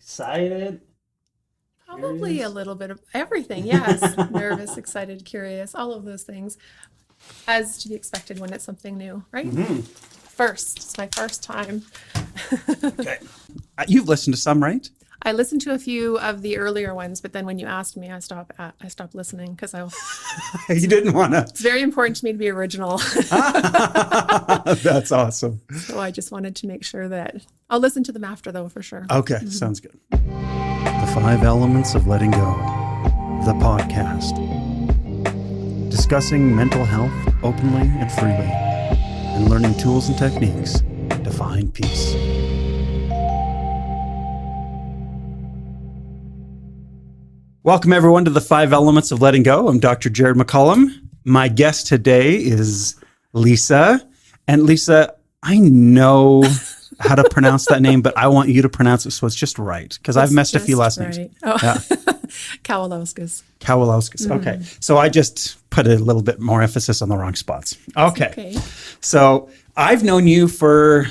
Excited? Probably Curious? a little bit of everything. Yes. Nervous, excited, curious, all of those things. As to be expected when it's something new, right? Mm-hmm. It's my first time. Okay. You've listened to some, right? I listened to a few of the earlier ones, but then when you asked me, I stopped listening because You didn't want to. it's very important to me to be original. That's awesome. So I just wanted to make sure that I'll listen to them after, though, for sure. Okay, sounds good. The 5 Elements of Letting Go, the podcast. Discussing mental health openly and freely, and learning tools and techniques to find peace. Welcome, everyone, to the 5 Elements of Letting Go. I'm Dr. Jared McCollum. My guest today is Lisa. And Lisa, I know how to pronounce that name, but I want you to pronounce it so it's just right, because I've messed a few last names. Oh. Yeah. Kawalauskas. Kawalauskas. Okay. So I just put a little bit more emphasis on the wrong spots. Okay. So I've known you for,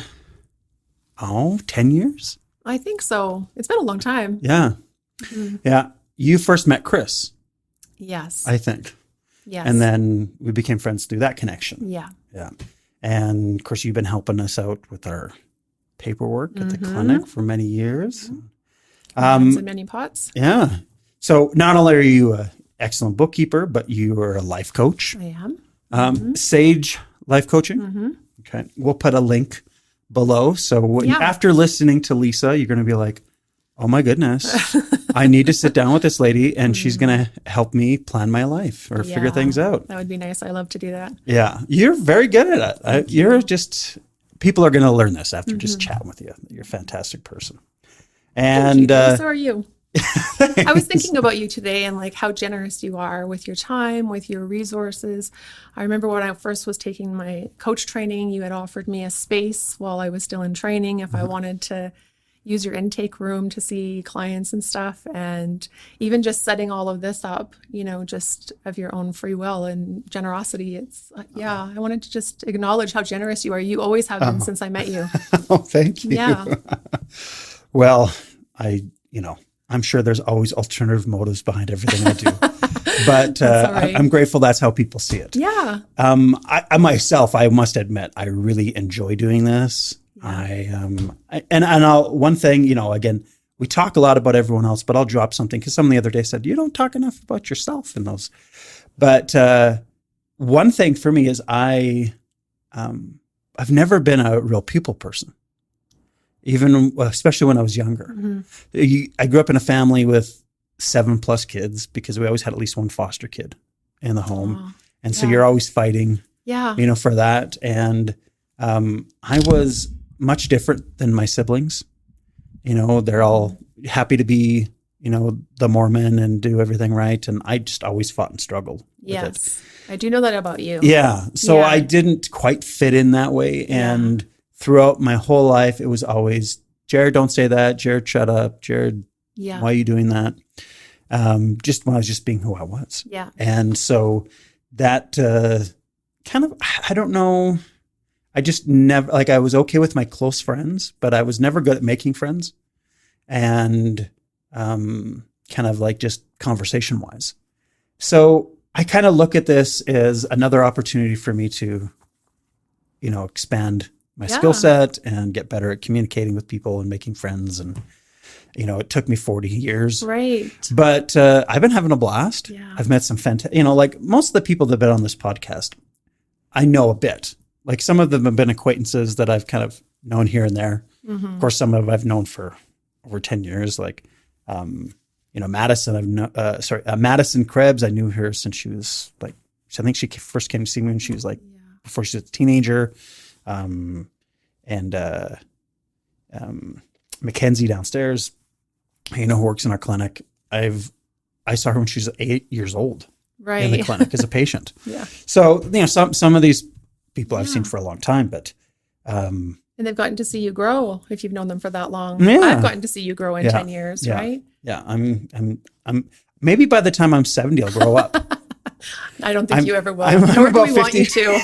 10 years? I think so. It's been a long time. Yeah. Yeah. You first met Chris, Yes. I think. Yes. And then we became friends through that connection. Yeah. Yeah. And of course, you've been helping us out with our paperwork at the clinic for many years. Hands in many pots. Yeah. So not only are you an excellent bookkeeper, but you are a life coach. I am. Sage Life Coaching. Okay. We'll put a link below. So after listening to Lisa, you're going to be like, oh my goodness, I need to sit down with this lady and she's going to help me plan my life or figure things out. That would be nice. I love to do that. Yeah. You're very good at it. You're just, people are going to learn this after just chatting with you. You're a fantastic person. And so are you. I was thinking about you today and like how generous you are with your time, with your resources. I remember when I first was taking my coach training, you had offered me a space while I was still in training if I wanted to use your intake room to see clients and stuff. And even just setting all of this up, just of your own free will and generosity. It's, I wanted to just acknowledge how generous you are. You always have been since I met you. Oh, thank you. Yeah. Well, I'm sure there's always alternative motives behind everything I do, but I'm grateful that's how people see it. Yeah. I myself, I must admit, I really enjoy doing this. Yeah. One thing, again, we talk a lot about everyone else, but I'll drop something because someone the other day said, you don't talk enough about yourself in those. But one thing for me is I've never been a real people person. Especially when I was younger. I grew up in a family with 7+ kids because we always had at least one foster kid in the home. And so you're always fighting, for that. And I was much different than my siblings. They're all happy to be, the Mormon and do everything right. And I just always fought and struggled with it. I do know that about you. Yeah. So I didn't quite fit in that way. And throughout my whole life, it was always, Jared, don't say that. Jared, shut up. Jared, why are you doing that? Just when I was just being who I was. Yeah. And so that I don't know. I just never, I was okay with my close friends, but I was never good at making friends and just conversation wise. So I kind of look at this as another opportunity for me to, expand my skill set and get better at communicating with people and making friends. And, it took me 40 years. Right. But I've been having a blast. Yeah. I've met some fantastic, most of the people that have been on this podcast, I know a bit. Some of them have been acquaintances that I've kind of known here and there. Of course, some of them I've known for over 10 years. Madison, Madison Krebs, I knew her since she was I think she first came to see me when she was before she was a teenager. Mackenzie downstairs, who works in our clinic. I saw her when she was 8 years old in the clinic as a patient. So, some of these people I've seen for a long time, but, and they've gotten to see you grow if you've known them for that long. Yeah. I've gotten to see you grow in 10 years, right? Yeah. I'm maybe by the time I'm 70, I'll grow up. I don't think you ever will. I'm Nor do about we 50. want you to.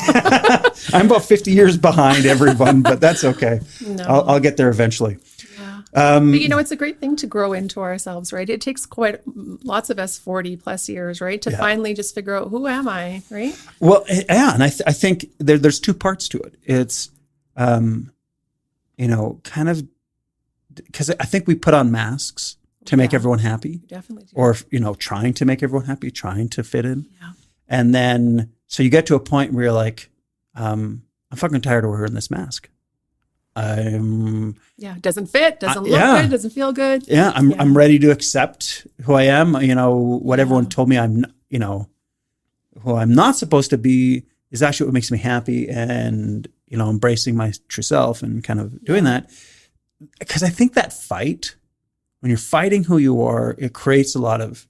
I'm about 50 years behind everyone, but that's okay. No. I'll get there eventually. Yeah. But it's a great thing to grow into ourselves, right? It takes lots of us 40 plus years, right? To finally just figure out, who am I, right? Well, yeah. And I think there's two parts to it. It's, kind of, because I think we put on masks to make everyone happy. Definitely do. Or, trying to make everyone happy, trying to fit in. Yeah. And then, so you get to a point where you're like, I'm fucking tired of wearing this mask. It doesn't fit, doesn't look good, doesn't feel good. Yeah, I'm ready to accept who I am. What everyone told me who I'm not supposed to be is actually what makes me happy, and embracing my true self and kind of doing that. Because I think that fight, when you're fighting who you are, it creates a lot of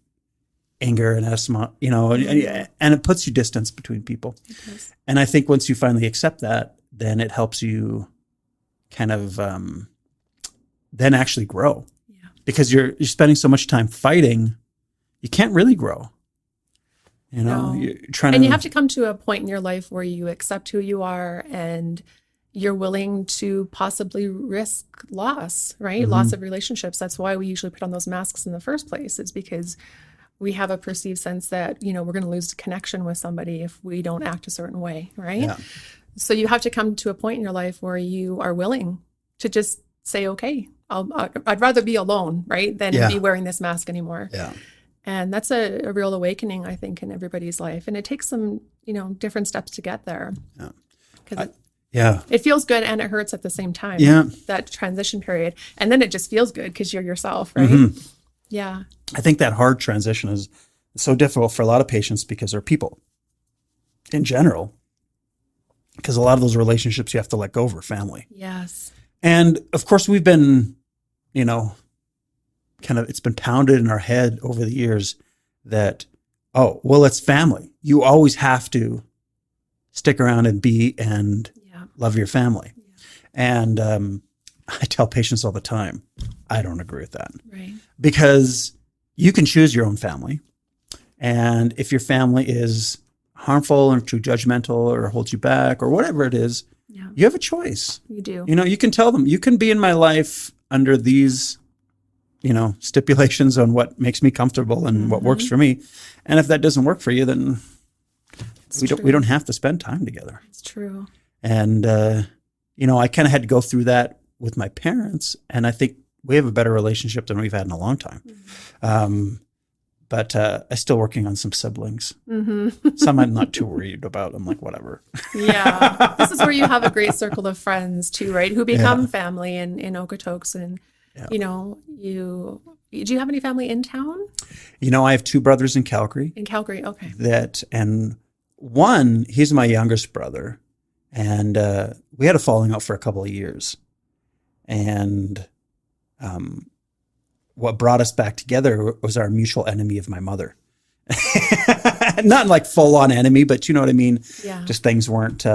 anger and asthma, and it puts you distance between people. And I think once you finally accept that, then it helps you kind of then actually grow, because you're spending so much time fighting, you can't really grow. You're trying you have to come to a point in your life where you accept who you are, and you're willing to possibly risk loss, right? Mm-hmm. Loss of relationships. That's why we usually put on those masks in the first place. It's because we have a perceived sense that we're going to lose connection with somebody if we don't act a certain way, right? Yeah. So you have to come to a point in your life where you are willing to just say, okay, I'd rather be alone, right, than be wearing this mask anymore. Yeah. And that's a real awakening, I think, in everybody's life. And it takes some, different steps to get there. Yeah. Because it feels good and it hurts at the same time. Yeah. That transition period. And then it just feels good because you're yourself, right? Mm-hmm. Yeah. I think that hard transition is so difficult for a lot of patients because they're people in general. Because a lot of those relationships you have to let go of are family. Yes. And of course, we've been, it's been pounded in our head over the years that, it's family. You always have to stick around and be and love your family. Yeah. And I tell patients all the time, I don't agree with that. Right. Because you can choose your own family. And if your family is harmful or too judgmental or holds you back or whatever it is, you have a choice. You do. You can tell them, you can be in my life under these, stipulations on what makes me comfortable and what works for me. And if that doesn't work for you, then we don't have to spend time together. It's true. And, I kind of had to go through that with my parents, and I think we have a better relationship than we've had in a long time. Mm-hmm. But I'm still working on some siblings. Mm-hmm. Some I'm not too worried about. I'm like, whatever. Yeah. This is where you have a great circle of friends too, right? Who become family in Okotoks. And, do you have any family in town? I have two brothers in Calgary. In Calgary, okay. And one, he's my youngest brother. And we had a falling out for a couple of years. And what brought us back together was our mutual enemy of my mother. Not like full on enemy, but you know what I mean? Yeah. Just things weren't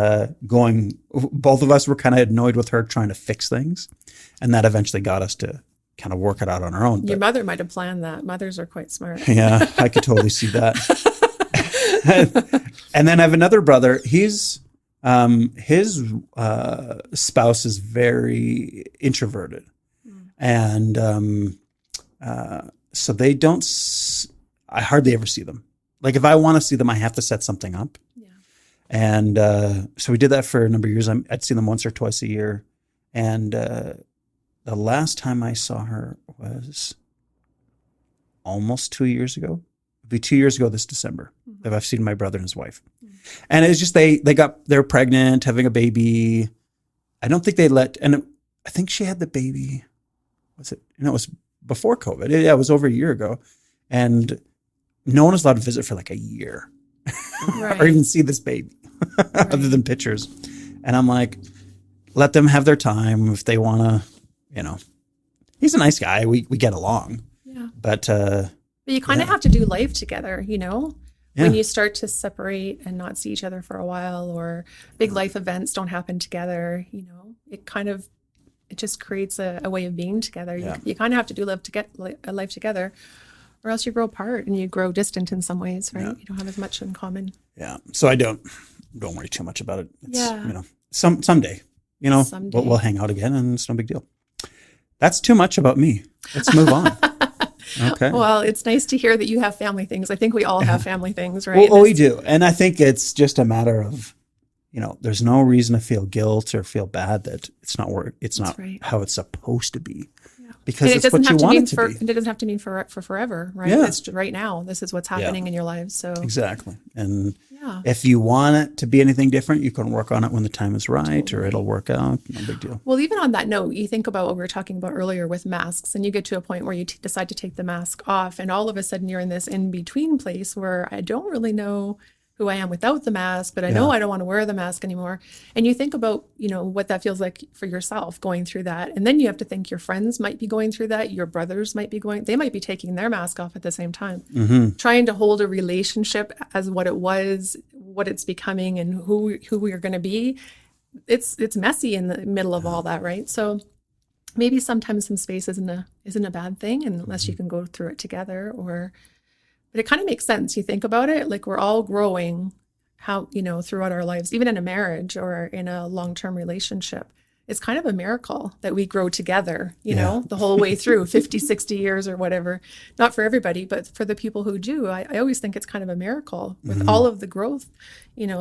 going. Both of us were kind of annoyed with her trying to fix things. And that eventually got us to kind of work it out on our own. Your mother might have planned that. Mothers are quite smart. Yeah, I could totally see that. And then I have another brother. His spouse is very introverted. And so they don't, I hardly ever see them. Like if I want to see them, I have to set something up. Yeah. And so we did that for a number of years. I'd see them once or twice a year. And the last time I saw her was almost 2 years ago. It'll be 2 years ago this December that I've seen my brother and his wife. And it's just they're pregnant, having a baby. I don't think and I think she had the baby. Was it? It was before COVID. It was over a year ago. And no one was allowed to visit for like a year or even see this baby other than pictures. And I'm like, let them have their time if they want to, he's a nice guy. We get along. Yeah. But you kind of have to do life together, when you start to separate and not see each other for a while, or big life events don't happen together, it just creates a way of being together. You kind of have to do a life together, or else you grow apart and you grow distant in some ways, right? Yeah. You don't have as much in common. Yeah. So I don't worry too much about it. It's, someday, Someday. we'll hang out again and it's no big deal. That's too much about me. Let's move on. Okay. Well, it's nice to hear that you have family things. I think we all have family things, right? Well, we do. And I think it's just a matter of, there's no reason to feel guilt or feel bad that it's not right. how it's supposed to be. Yeah. Because it's what you want it to be. It doesn't have to mean for forever, right? Yeah. It's right now. This is what's happening in your lives. So exactly. And if you want it to be anything different, you can work on it when the time is right, or it'll work out. No big deal. Well, even on that note, you think about what we were talking about earlier with masks, and you get to a point where you decide to take the mask off, and all of a sudden you're in this in-between place where I don't really know who I am without the mask, but I know I don't want to wear the mask anymore. And you think about, what that feels like for yourself going through that. And then you have to think your friends might be going through that. Your brothers might be they might be taking their mask off at the same time, trying to hold a relationship as what it was, what it's becoming, and who we are going to be. It's messy in the middle of all that, right? So maybe sometimes some space isn't a bad thing, unless you can go through it together. But it kind of makes sense. You think about it, like we're all growing throughout our lives, even in a marriage or in a long-term relationship. It's kind of a miracle that we grow together, the whole way through 50, 60 years or whatever. Not for everybody, but for the people who do, I always think it's kind of a miracle with all of the growth,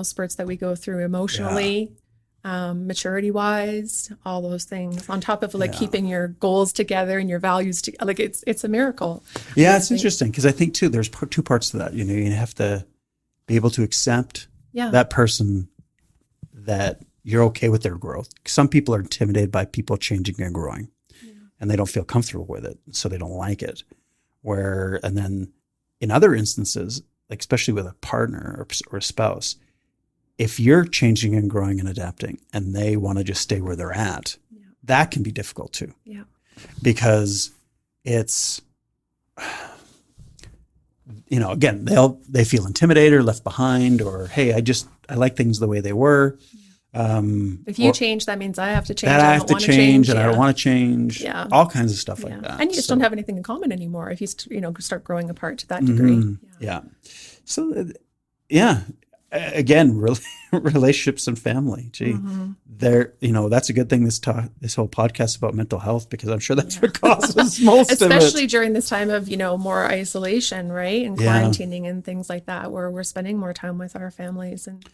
spurts that we go through emotionally, maturity-wise, all those things, on top of keeping your goals together and your values together. It's a miracle. Yeah, it's interesting because I think too, there's two parts to that. You have to be able to accept that person, that you're okay with their growth. Some people are intimidated by people changing and growing, and they don't feel comfortable with it, so they don't like it. And then in other instances, like especially with a partner or a spouse, if you're changing and growing and adapting and they want to just stay where they're at, that can be difficult too. Yeah. Because it's, again, they feel intimidated or left behind, or, hey, I like things the way they were. If you change, that means I have to change. That I have to change, and I don't want to change. Yeah. All kinds of stuff like that. And you just don't have anything in common anymore if you start growing apart to that degree. Yeah. So, again, relationships and family. Gee, that's a good thing. This whole podcast about mental health, because I'm sure that's what causes most of it. Especially during this time of more isolation, right, and quarantining and things like that, where we're spending more time with our families. And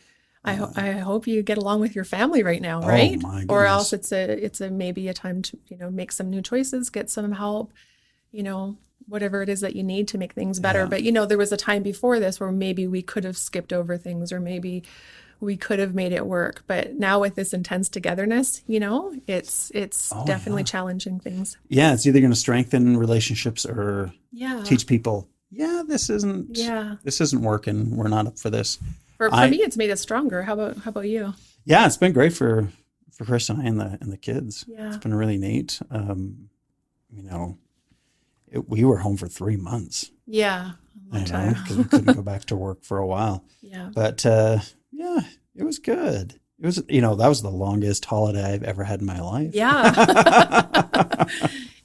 I hope you get along with your family right now, right? Oh my goodness. Or else it's maybe a time to make some new choices, get some help, whatever it is that you need to make things better. But, there was a time before this where maybe we could have skipped over things, or maybe we could have made it work. But now with this intense togetherness, it's definitely challenging things. Yeah, it's either going to strengthen relationships or teach people, this isn't working. We're not up for this. For me, it's made us stronger. How about you? Yeah, it's been great for Chris and I and the kids. Yeah. It's been really neat. We were home for 3 months. Yeah, a long time. Because we couldn't go back to work for a while. Yeah. But it was good. It was, that was the longest holiday I've ever had in my life. Yeah.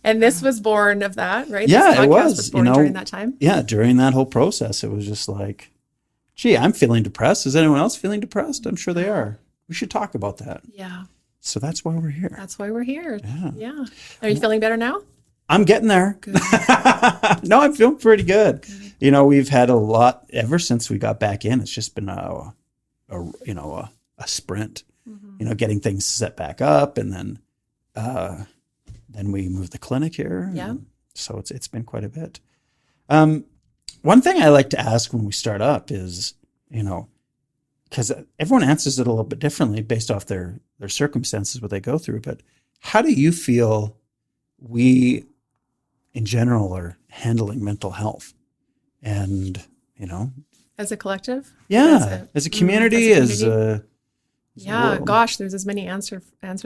And this was born of that, right? Yeah, this podcast it was. Born during that time. Yeah, during that whole process, it was just like, gee, I'm feeling depressed. Is anyone else feeling depressed? I'm sure they are. We should talk about that. Yeah. So that's why we're here. That's why we're here. Yeah. Are you feeling better now? I'm getting there. Good. No, I'm feeling pretty good. We've had a lot ever since we got back in. It's just been a sprint. Getting things set back up, and then we moved the clinic here. Yeah. So it's been quite a bit. One thing I like to ask when we start up is, because everyone answers it a little bit differently based off their circumstances, what they go through. But how do you feel we, in general, are handling mental health? And, as a collective? Yeah. As a community, gosh, there's as many answers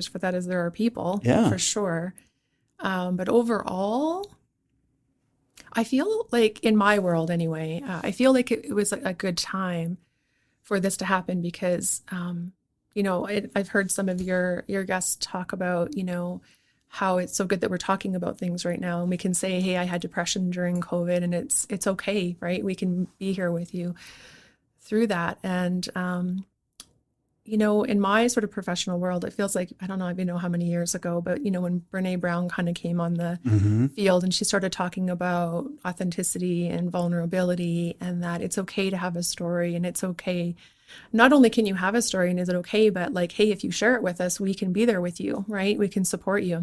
for that as there are people. Yeah. For sure. But overall, I feel like, in my world anyway, I feel like it was a good time for this to happen because, I've heard some of your guests talk about, how it's so good that we're talking about things right now, and we can say, hey, I had depression during COVID, and it's okay, right? We can be here with you through that. And in my sort of professional world, it feels like, I don't know, I don't even know how many years ago, but, when Brene Brown kind of came on the field and she started talking about authenticity and vulnerability, and that it's okay to have a story, and it's okay. Not only can you have a story and is it okay, but like, hey, if you share it with us, we can be there with you, right? We can support you.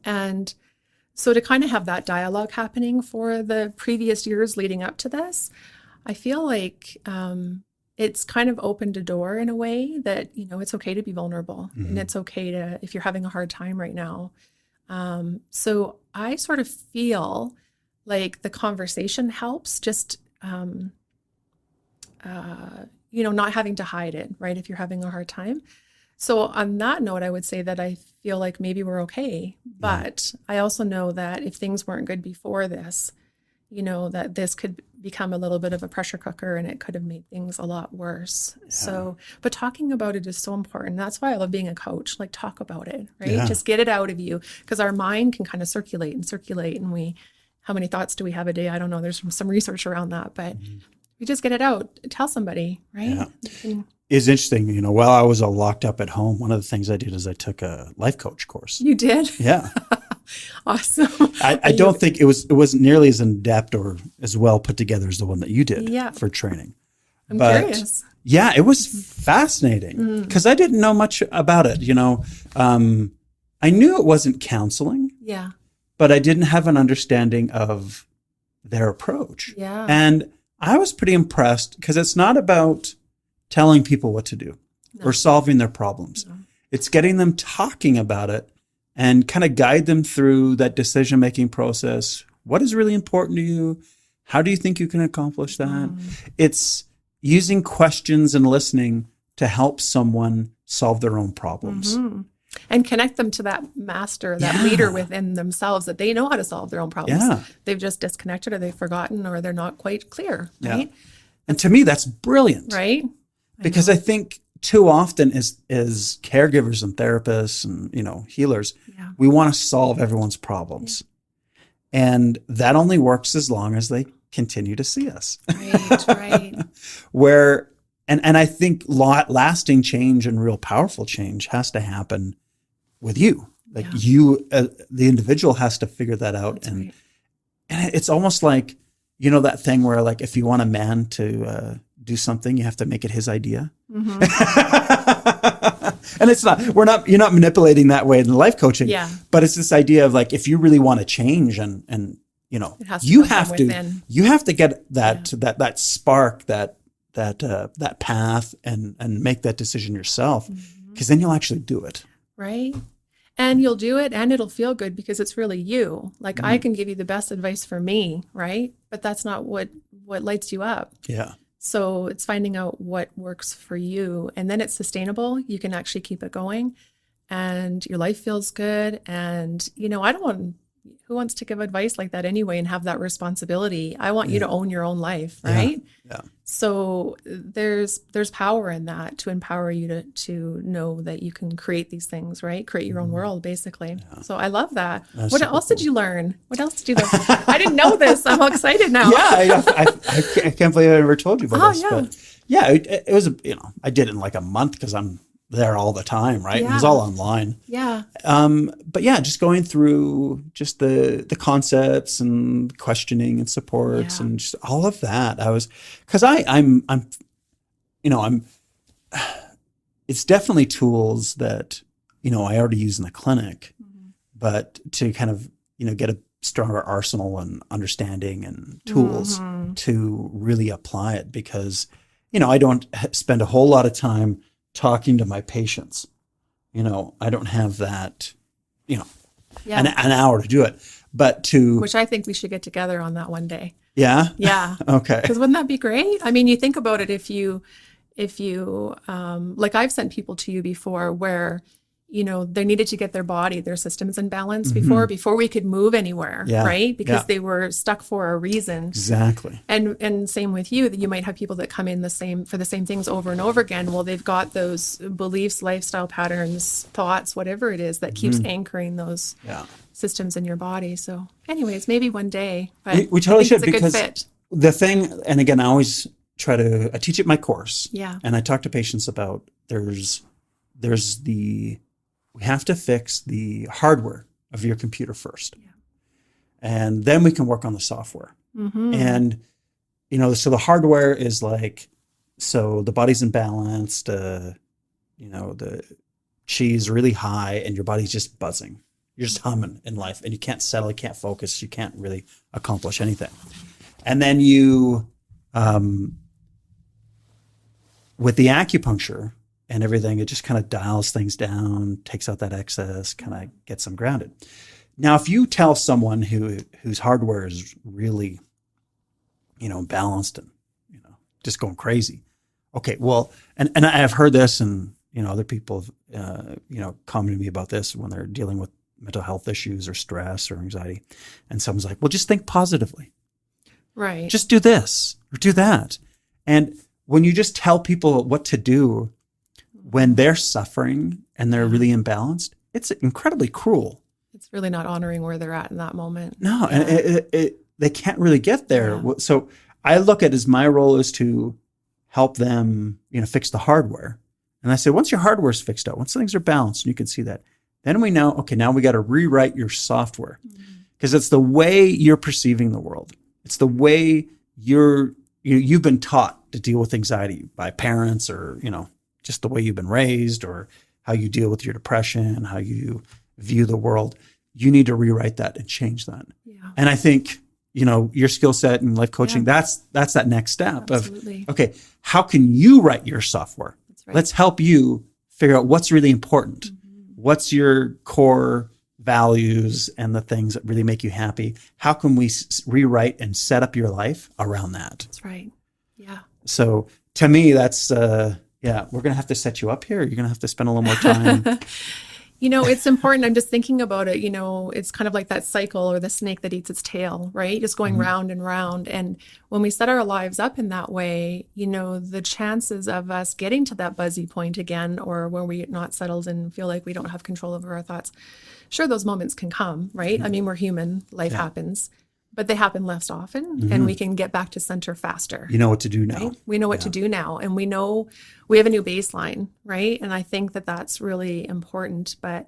And so to kind of have that dialogue happening for the previous years leading up to this, I feel like it's kind of opened a door in a way that, it's okay to be vulnerable, and it's okay to, if you're having a hard time right now. So I sort of feel like the conversation helps, just, not having to hide it, right? If you're having a hard time. So on that note, I would say that I feel like maybe we're okay, but I also know that if things weren't good before this, that this could become a little bit of a pressure cooker, and it could have made things a lot worse. Yeah. So, but talking about it is so important. That's why I love being a coach. Like, talk about it, right? Yeah. Just get it out of you, because our mind can kind of circulate. And how many thoughts do we have a day? I don't know. There's some research around that, but we just get it out. Tell somebody, right? Yeah. It's interesting, while I was all locked up at home, one of the things I did is I took a life coach course. You did? Yeah. Awesome. I don't think it wasn't nearly as in depth or as well put together as the one that you did for training. I'm curious. Yeah, it was fascinating because I didn't know much about it. I knew it wasn't counseling. Yeah. But I didn't have an understanding of their approach. Yeah. And I was pretty impressed because it's not about telling people what to do or solving their problems. No. It's getting them talking about it and kind of guide them through that decision-making process. What is really important to you? How do you think you can accomplish that? It's using questions and listening to help someone solve their own problems. And connect them to that master, that leader within themselves, that they know how to solve their own problems. Yeah. They've just disconnected, or they've forgotten, or they're not quite clear, right? Yeah. And to me, that's brilliant. Right? Because I think too often as caregivers and therapists and, healers, we want to solve everyone's problems. Yeah. And that only works as long as they continue to see us. Right. And I think lasting change and real powerful change has to happen with you. Like you, the individual has to figure that out. And it's almost like, that thing where like, if you want a man to do something, you have to make it his idea. And it's not, you're not manipulating that way in life coaching, but it's this idea of like, if you really want to change and you have to get that spark, that path and make that decision yourself, because then you'll actually do it. Right. And you'll do it and it'll feel good because it's really you. Like I can give you the best advice for me, right? But that's not what lights you up. Yeah. So it's finding out what works for you, and then it's sustainable. You can actually keep it going and your life feels good. And, who wants to give advice like that anyway and have that responsibility? I want you to own your own life, right? Yeah. So there's power in that, to empower you to know that you can create these things, right? Create your own world, basically. Yeah. So I love that. What else did you learn? What else did you learn? I didn't know this. I'm all excited now. Yeah, I can't believe I ever told you about this. But it was, I did it in like a month because I'm there all the time, right? Yeah. It was all online. Yeah. But just going through just the concepts and questioning and supports and just all of that. Because I'm it's definitely tools that, I already use in the clinic, but to kind of, get a stronger arsenal and understanding and tools to really apply it, because, I don't spend a whole lot of time talking to my patients. I don't have that, an hour to do it, but which I think we should get together on that one day. Yeah. Yeah. Okay. Because wouldn't that be great? I mean, you think about it, if you, like I've sent people to you before where, they needed to get their systems in balance before we could move anywhere, right? Because they were stuck for a reason. Exactly. And same with you, that you might have people that come in for the same things over and over again. Well, they've got those beliefs, lifestyle patterns, thoughts, whatever it is that keeps anchoring those systems in your body. So anyways, maybe one day. But we totally should, it's a because good fit. The thing, and again, I always I teach it in my course. Yeah. And I talk to patients about we have to fix the hardware of your computer first. Yeah. And then we can work on the software. Mm-hmm. And, so the hardware is so the body's imbalanced, the chi is really high and your body's just buzzing. You're just humming in life and you can't settle, you can't focus, you can't really accomplish anything. And then with the acupuncture and everything, it just kind of dials things down, takes out that excess, kind of gets them grounded. Now, if you tell someone whose hardware is really, balanced and, just going crazy. Okay, well, and I've heard this and, other people, comment to me about this when they're dealing with mental health issues or stress or anxiety. And someone's like, well, just think positively. Right. Just do this or do that. And when you just tell people what to do when they're suffering and they're really imbalanced, it's incredibly cruel. It's really not honoring where they're at in that moment. No, yeah. And they can't really get there. Yeah. So I look at it as my role is to help them, fix the hardware. And I say, once your hardware's fixed out, once things are balanced, and you can see that, then we know, okay, now we got to rewrite your software because it's the way you're perceiving the world. It's the way you've been taught to deal with anxiety by parents or, just the way you've been raised or how you deal with your depression, how you view the world. You need to rewrite that and change that. Yeah. And I think, your skill set and life coaching, that's that next step. Absolutely. Of, okay, how can you write your software? That's right. Let's help you figure out what's really important. Mm-hmm. What's your core values and the things that really make you happy? How can we rewrite and set up your life around that? That's right. Yeah. So to me, that's, we're going to have to set you up here. You're going to have to spend a little more time. It's important. I'm just thinking about it. It's kind of like that cycle or the snake that eats its tail, right? Just going round and round. And when we set our lives up in that way, the chances of us getting to that buzzy point again, or when we're not settled and feel like we don't have control over our thoughts, sure, those moments can come, right? Mm-hmm. I mean, we're human. Life happens. But they happen less often, and we can get back to center faster. You know what to do now. Right? We know what to do now, and we know we have a new baseline, right? And I think that that's really important. But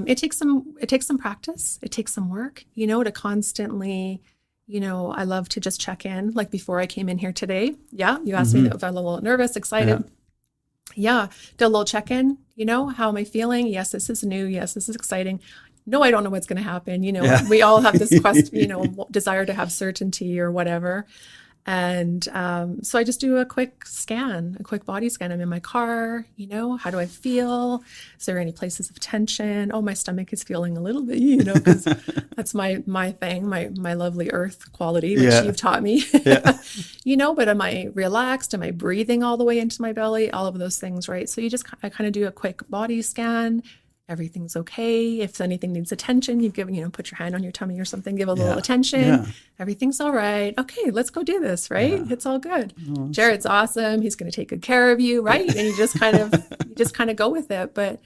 it takes some practice. It takes some work, to constantly, I love to just check in. Like before I came in here today, you asked me if I'm a little nervous, excited. Yeah, did a little check in. How am I feeling? Yes, this is new. Yes, this is exciting. No, I don't know what's going to happen. We all have this quest, desire to have certainty or whatever. And so I just do a quick body scan. I'm in my car, how do I feel? Is there any places of tension? Oh, my stomach is feeling a little bit, because that's my thing, my lovely earth quality, which you've taught me. But am I relaxed? Am I breathing all the way into my belly? All of those things, right? So I kind of do a quick body scan. Everything's okay. If anything needs attention, you give, put your hand on your tummy or something, give a little attention. Yeah. Everything's all right. Okay, let's go do this, right? Yeah. It's all good. Oh, Jared's awesome. He's going to take good care of you, right? And you just kind of go with it. But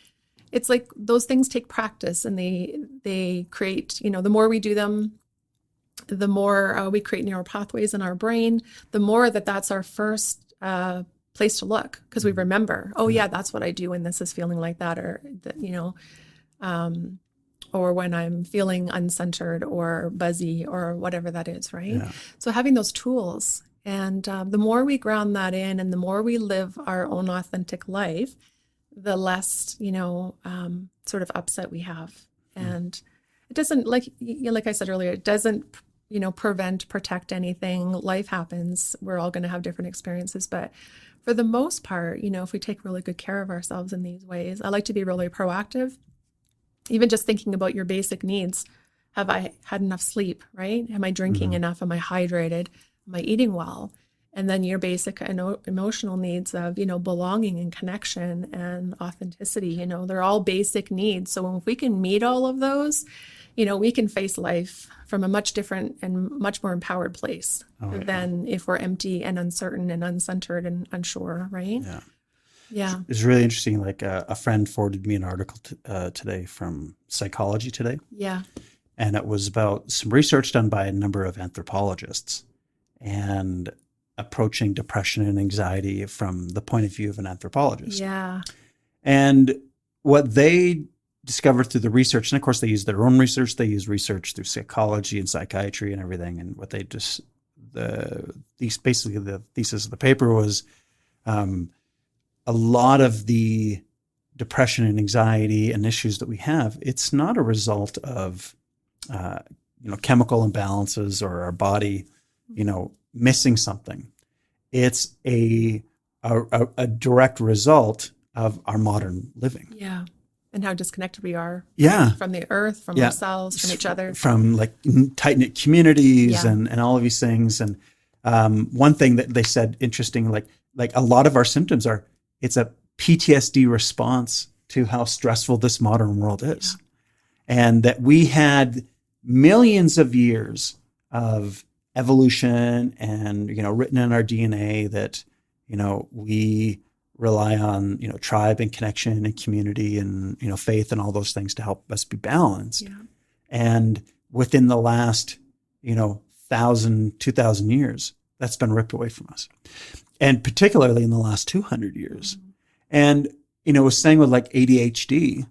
it's like those things take practice, and they create, the more we do them, the more we create neural pathways in our brain, the more that's our first place to look, because we remember, that's what I do when this is feeling like that, or or when I'm feeling uncentered or buzzy or whatever that is, right? Yeah. So having those tools, and the more we ground that in, and the more we live our own authentic life, the less sort of upset we have. And it doesn't, like I said earlier, it doesn't protect anything. Life happens. We're all going to have different experiences, but for the most part, if we take really good care of ourselves in these ways, I like to be really proactive. Even just thinking about your basic needs. Have I had enough sleep, right? Am I drinking enough? Am I hydrated? Am I eating well? And then your basic emotional needs of, belonging and connection and authenticity, they're all basic needs. So if we can meet all of those, we can face life from a much different and much more empowered place than if we're empty and uncertain and uncentered and unsure, right? Yeah. It's really interesting. Like a friend forwarded me an article today from Psychology Today. Yeah. And it was about some research done by a number of anthropologists. And approaching depression and anxiety from the point of view of an anthropologist. Yeah. And what they discovered through the research, and of course they use their own research, they use research through psychology and psychiatry and everything. And what they basically the thesis of the paper was a lot of the depression and anxiety and issues that we have, it's not a result of chemical imbalances or our body, missing something. It's a direct result of our modern living. Yeah. And how disconnected we are from the earth, from ourselves, from each other. From like tight-knit communities and all of these things. And one thing that they said, interesting, like a lot of our symptoms it's a PTSD response to how stressful this modern world is. Yeah. And that we had millions of years of evolution and, written in our DNA that, we rely on, tribe and connection and community and, faith and all those things to help us be balanced. Yeah. And within the last, 1,000, 2,000 years, that's been ripped away from us. And particularly in the last 200 years. Mm-hmm. And, it was saying with like ADHD,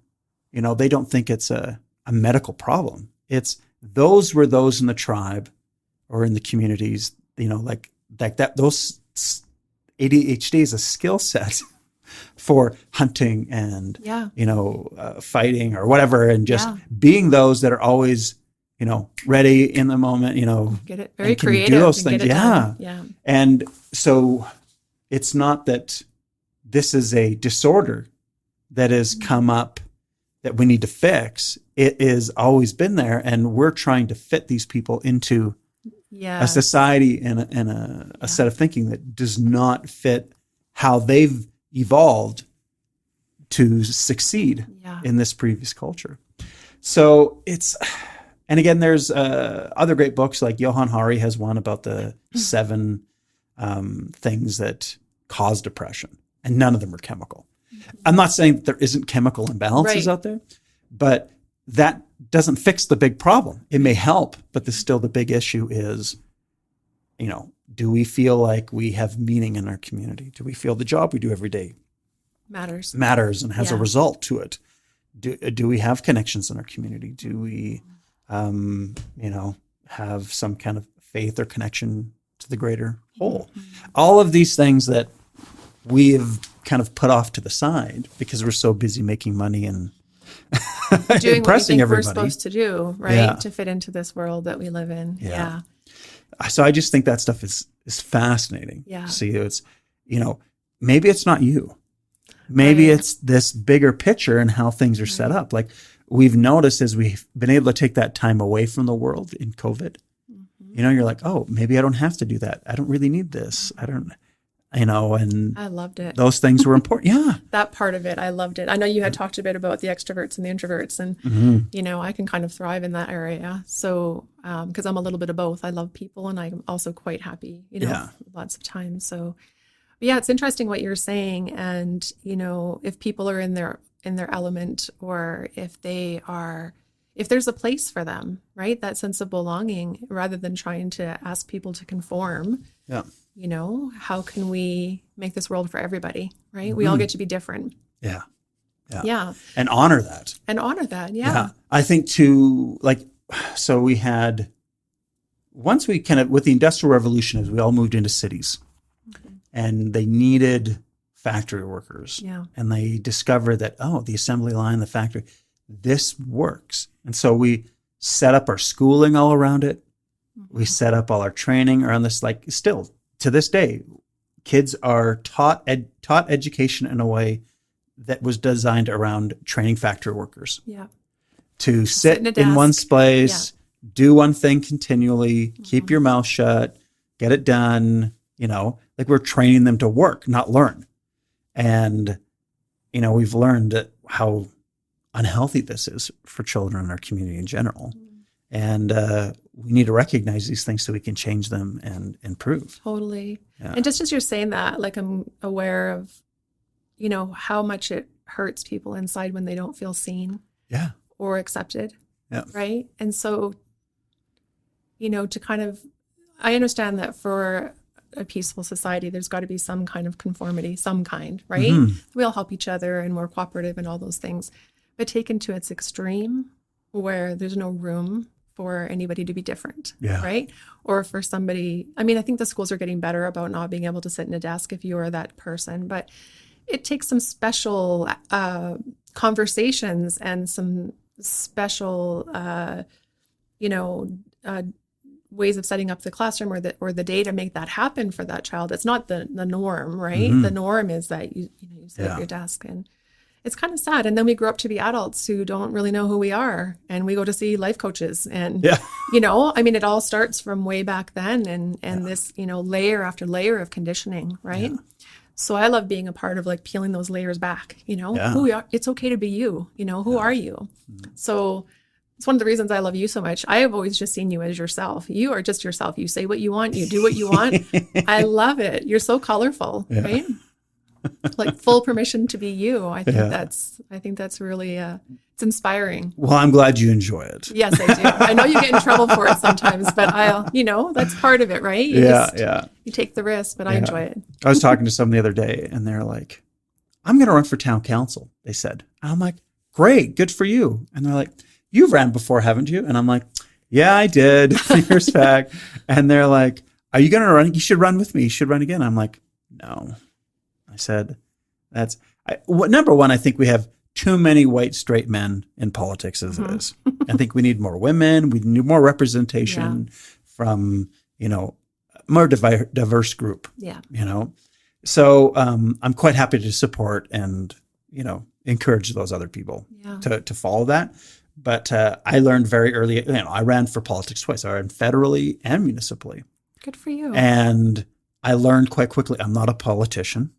they don't think it's a medical problem. It's those were those in the tribe or in the communities, like that, those ADHD is a skill set for hunting and, fighting or whatever. And just being those that are always, ready in the moment, get it very creative, do those things. Yeah. And so it's not that this is a disorder that has come up that we need to fix. It has always been there. And we're trying to fit these people into a society and a set of thinking that does not fit how they've evolved to succeed in this previous culture. So and again, there's other great books like Johann Hari has one about the 7 things that cause depression, and none of them are chemical. I'm not saying that there isn't chemical imbalances out there, but that doesn't fix the big problem. It may help, but still the big issue is, do we feel like we have meaning in our community? Do we feel the job we do every day matters and has a result to it? Do we have connections in our community? Do we, have some kind of faith or connection to the greater whole? Mm-hmm. All of these things that we've kind of put off to the side because we're so busy making money and doing impressing what we think everybody. We're supposed to do, right? Yeah. To fit into this world that we live in. Yeah. So I just think that stuff is fascinating. Yeah. See, it's, maybe it's not you. Maybe it's this bigger picture and how things are set up. Like we've noticed as we've been able to take that time away from the world in COVID, you're like, oh, maybe I don't have to do that. I don't really need this. I don't, and I loved it. Those things were important. Yeah. That part of it, I loved it. I know you had talked a bit about the extroverts and the introverts and, I can kind of thrive in that area. So, because I'm a little bit of both. I love people and I'm also quite happy, lots of times. So, it's interesting what you're saying. And, if people are in their element or if there's a place for them, right? That sense of belonging rather than trying to ask people to conform. Yeah. How can we make this world for everybody, right? Mm-hmm. We all get to be different. Yeah. Yeah. And honor that. Yeah. I think so we had, once we with the Industrial Revolution, as we all moved into cities and they needed factory workers. Yeah. And they discovered that, the assembly line, the factory, this works. And so we set up our schooling all around it. Mm-hmm. We set up all our training around this, still to this day, kids are taught education in a way that was designed around training factory workers. Yeah. To sit in one place, do one thing continually, keep your mouth shut, get it done, we're training them to work, not learn. And, we've learned how unhealthy this is for children in our community in general. And we need to recognize these things so we can change them and improve. Totally. Yeah. And just as you're saying that, I'm aware of, how much it hurts people inside when they don't feel seen or accepted. Yeah. Right. And so, to kind of, I understand that for a peaceful society, there's got to be some kind of conformity, some kind, right? Mm-hmm. We all help each other and we're cooperative and all those things. But taken to its extreme, where there's no room for anybody to be different, right? Or for somebody, I mean, I think the schools are getting better about not being able to sit in a desk if you are that person, but it takes some special conversations and some special, ways of setting up the classroom or the day to make that happen for that child. It's not the norm, right? Mm-hmm. The norm is that you sit at your desk, and it's kind of sad. And then we grow up to be adults who don't really know who we are, and we go to see life coaches, and I mean, it all starts from way back then, and this layer after layer of conditioning, right? Yeah. So I love being a part of like peeling those layers back. Who we are. It's okay to be you. Who are you? Mm-hmm. So it's one of the reasons I love you so much. I have always just seen you as yourself. You are just yourself. You say what you want. You do what you want. I love it. You're so colorful, right? Like full permission to be you. I think that's really it's inspiring. Well, I'm glad you enjoy it. Yes, I do. I know you get in trouble for it sometimes, but that's part of it, right? You take the risk, but I enjoy it. I was talking to someone the other day, and they're like, "I'm going to run for town council," they said. And I'm like, "Great, good for you." And they're like, "You've ran before, haven't you?" And I'm like, "Yeah, I did years back." And they're like, "Are you going to run? You should run with me. You should run again." I'm like, "No." I said, number one, I think we have too many white straight men in politics as it is. I think we need more women. We need more representation from, more diverse group. Yeah. So I'm quite happy to support and, encourage those other people to follow that. But I learned very early, I ran for politics twice. I ran federally and municipally. Good for you. And I learned quite quickly, I'm not a politician.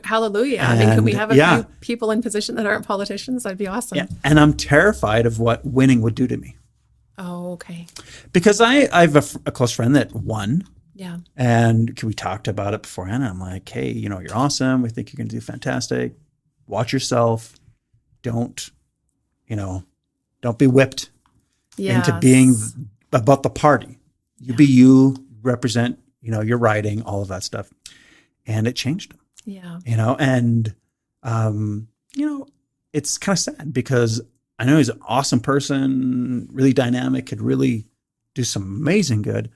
Hallelujah. I mean, can we have a few people in position that aren't politicians? That'd be awesome. Yeah. And I'm terrified of what winning would do to me. Oh, okay. Because I have a close friend that won. Yeah. And we talked about it beforehand. I'm like, hey, you're awesome. We think you're going to do fantastic. Watch yourself. Don't be whipped into being about the party. You be you, represent, your writing, all of that stuff. And it changed him. Yeah. And, it's kind of sad because I know he's an awesome person, really dynamic, could really do some amazing good.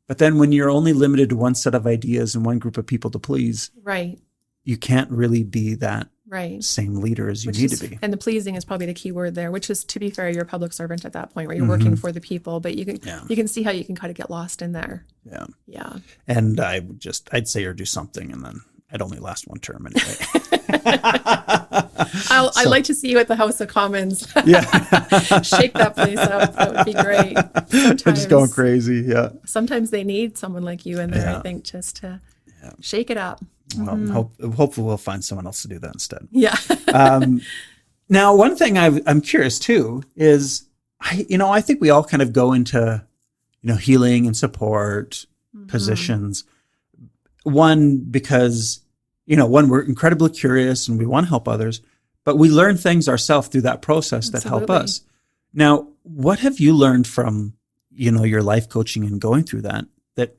But then when you're only limited to one set of ideas and one group of people to please, right, you can't really be that same leader as you need to be. And the pleasing is probably the key word there, which is, to be fair, you're a public servant at that point where you're working for the people, but you can see how you can kind of get lost in there. Yeah. Yeah. And I'd say or do something, and then I'd only last one term anyway. I'd like to see you at the House of Commons. Shake that place up. That would be great. I'm just going crazy. Yeah. Sometimes they need someone like you in there, I think, just to shake it up. Well, hopefully we'll find someone else to do that instead. Yeah. Now, one thing I'm curious too is, I think we all kind of go into, healing and support positions. One, because, we're incredibly curious and we want to help others, but we learn things ourselves through that process that help us. Now, what have you learned from, your life coaching and going through that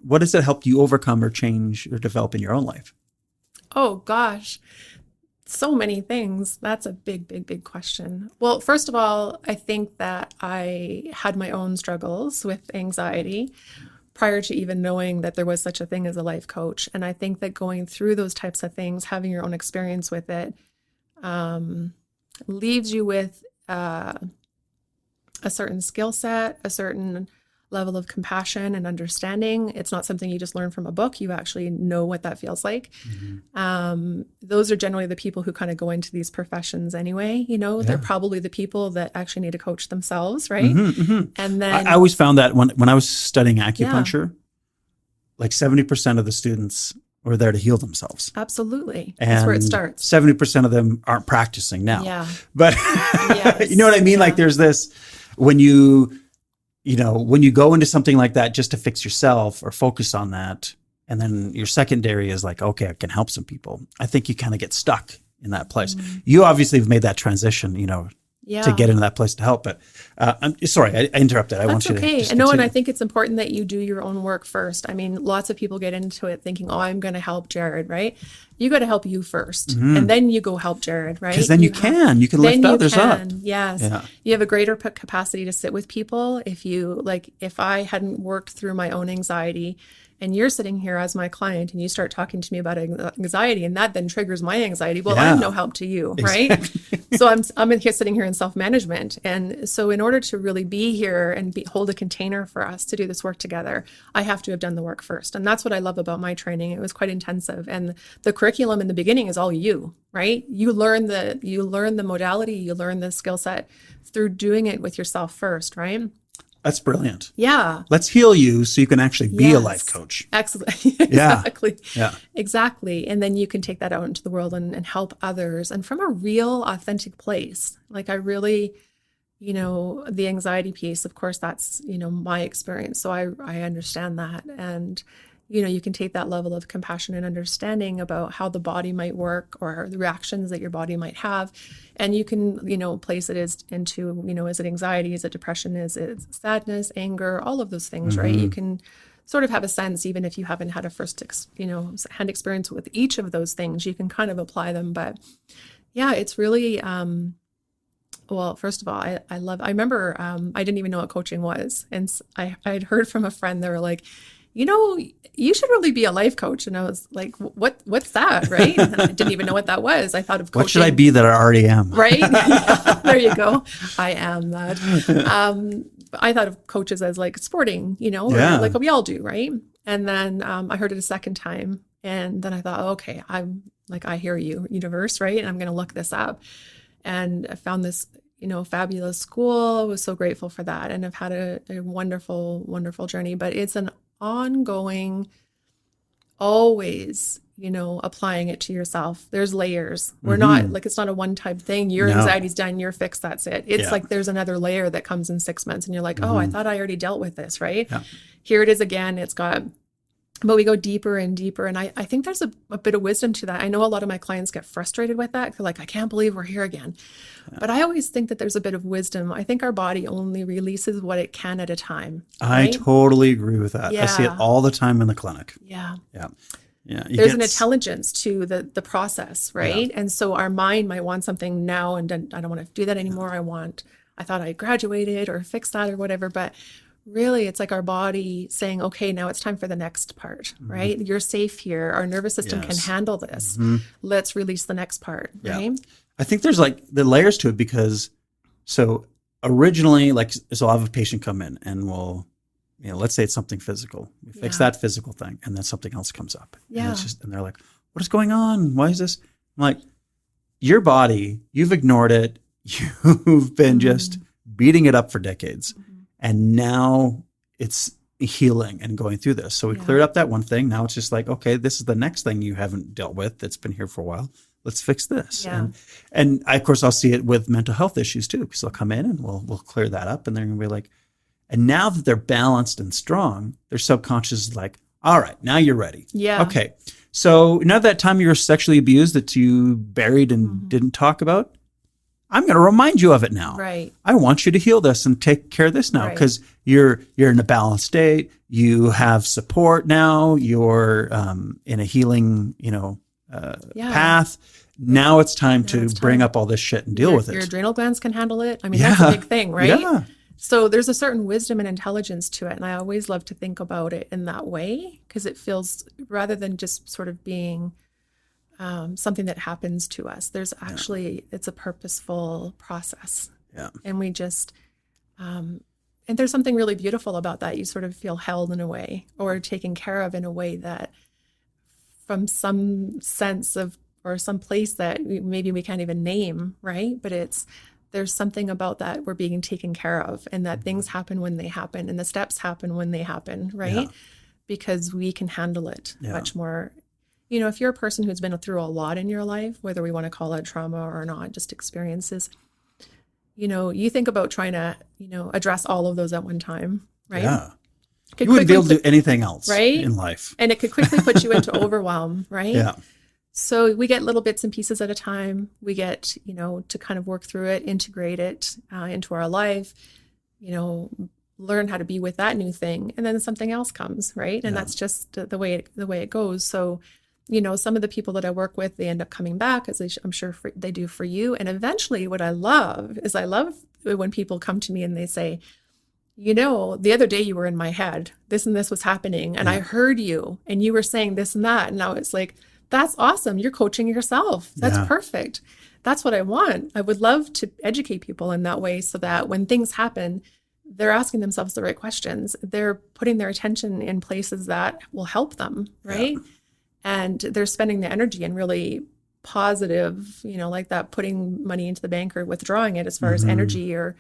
what has it helped you overcome or change or develop in your own life? Oh, gosh. So many things. That's a big, big, big question. Well, first of all, I think that I had my own struggles with anxiety prior to even knowing that there was such a thing as a life coach. And I think that going through those types of things, having your own experience with it, leaves you with a certain skill set, a certain level of compassion and understanding. It's not something you just learn from a book. You actually know what that feels like. Those are generally the people who kind of go into these professions anyway. They're probably the people that actually need to coach themselves, right? And then I always found that when I was studying acupuncture, like 70% of the students were there to heal themselves. Absolutely. That's where it starts. 70% of them aren't practicing now. Yeah. But you know what I mean? Like there's this, when you go into something like that just to fix yourself or focus on that, and then your secondary is like, okay, I can help some people. I think you kind of get stuck in that place. You obviously have made that transition, to get into that place to help. But I'm sorry, I interrupted. I want you to just continue. And I think it's important that you do your own work first. I mean, lots of people get into it thinking, oh, I'm going to help Jared, right? You got to help you first, and then you go help Jared, right? Because then you can lift others up. Yes. Yeah. You have a greater capacity to sit with people. If I hadn't worked through my own anxiety, and you're sitting here as my client and you start talking to me about anxiety, and that then triggers my anxiety. Well, I'm no help to you, right? Exactly. So I'm here sitting here in self-management. And so in order to really be here and hold a container for us to do this work together, I have to have done the work first. And that's what I love about my training. It was quite intensive. And the curriculum in the beginning is all you, right? You learn the modality, you learn the skill set through doing it with yourself first, right? That's brilliant. Yeah. Let's heal you so you can actually be a life coach. Excellent. Exactly. Yeah. Exactly. And then you can take that out into the world and help others. And from a real, authentic place. Like I really, the anxiety piece, of course, that's, my experience. So I understand that. And, you can take that level of compassion and understanding about how the body might work or the reactions that your body might have. And you can, place it into, is it anxiety? Is it depression? Is it sadness, anger, all of those things, right? You can sort of have a sense, even if you haven't had a hand experience with each of those things, you can kind of apply them. But yeah, it's really, well, first of all, I remember I didn't even know what coaching was. And I had heard from a friend, they were like, you should really be a life coach. And I was like, what's that? Right. And I didn't even know what that was. I thought of coaching. What should I be that I already am? Right. There you go. I am that. I thought of coaches as like sporting, like we all do. Right. And then I heard it a second time. And then I thought, okay, I'm like, I hear you, universe. Right. And I'm going to look this up. And I found this, fabulous school. I was so grateful for that. And I've had a wonderful, wonderful journey, but it's an ongoing, always, applying it to yourself. There's layers. We're not like, it's not a one-time thing. Your anxiety's done, you're fixed, that's it. It's like there's another layer that comes in 6 months and you're like, oh, I thought I already dealt with this, right? Yeah. Here it is again. But we go deeper and deeper. And I think there's a bit of wisdom to that. I know a lot of my clients get frustrated with that. They're like, I can't believe we're here again. Yeah. But I always think that there's a bit of wisdom. I think our body only releases what it can at a time. Right? I totally agree with that. Yeah. I see it all the time in the clinic. Yeah. Yeah. Yeah. There's an intelligence to the process, right? Yeah. And so our mind might want something now and I don't want to do that anymore. I thought I graduated or fixed that or whatever, but really, it's like our body saying, okay, now it's time for the next part, right? You're safe here. Our nervous system can handle this. Let's release the next part, right? I think there's like the layers to it because so originally, so I'll have a patient come in and we'll, let's say it's something physical. We fix that physical thing and then something else comes up. Yeah. And they're like, what is going on? Why is this? I'm like, your body, you've ignored it. You've been just beating it up for decades. And now it's healing and going through this. So we cleared up that one thing. Now it's just like, okay, this is the next thing you haven't dealt with that's been here for a while. Let's fix this. Yeah. And of course, I'll see it with mental health issues too, because they'll come in and we'll clear that up. And they're going to be like, and now that they're balanced and strong, their subconscious is like, all right, now you're ready. Yeah. Okay. So now that time you were sexually abused that you buried and didn't talk about, I'm going to remind you of it now. Right. I want you to heal this and take care of this now because you're in a balanced state. You have support now. You're in a healing, path. Now it's time to bring up all this shit and deal with it. Your adrenal glands can handle it. I mean, that's a big thing, right? Yeah. So there's a certain wisdom and intelligence to it. And I always love to think about it in that way because it feels, rather than just sort of being something that happens to us, there's actually, it's a purposeful process. Yeah. And we just, and there's something really beautiful about that. You sort of feel held in a way or taken care of in a way that from some sense of, or some place that maybe we can't even name, right? But there's something about that we're being taken care of and that things happen when they happen and the steps happen when they happen, right? Yeah. Because we can handle it much more. If you're a person who's been through a lot in your life, whether we want to call it trauma or not, just experiences, you think about trying to, address all of those at one time, right? Yeah. You wouldn't be able to do anything else right? in life. And it could quickly put you into overwhelm, right? Yeah. So we get little bits and pieces at a time. We get, to kind of work through it, integrate it into our life, learn how to be with that new thing. And then something else comes, right? And that's just the way it goes. So, some of the people that I work with, they end up coming back, as I'm sure they do for you. And eventually what I love when people come to me and they say, the other day you were in my head, this and this was happening, and I heard you, and you were saying this and that. And now it's like, that's awesome. You're coaching yourself. That's perfect. That's what I want. I would love to educate people in that way so that when things happen, they're asking themselves the right questions. They're putting their attention in places that will help them, right? Yeah. And they're spending the energy in really positive, like that, putting money into the bank or withdrawing it as far as energy, or,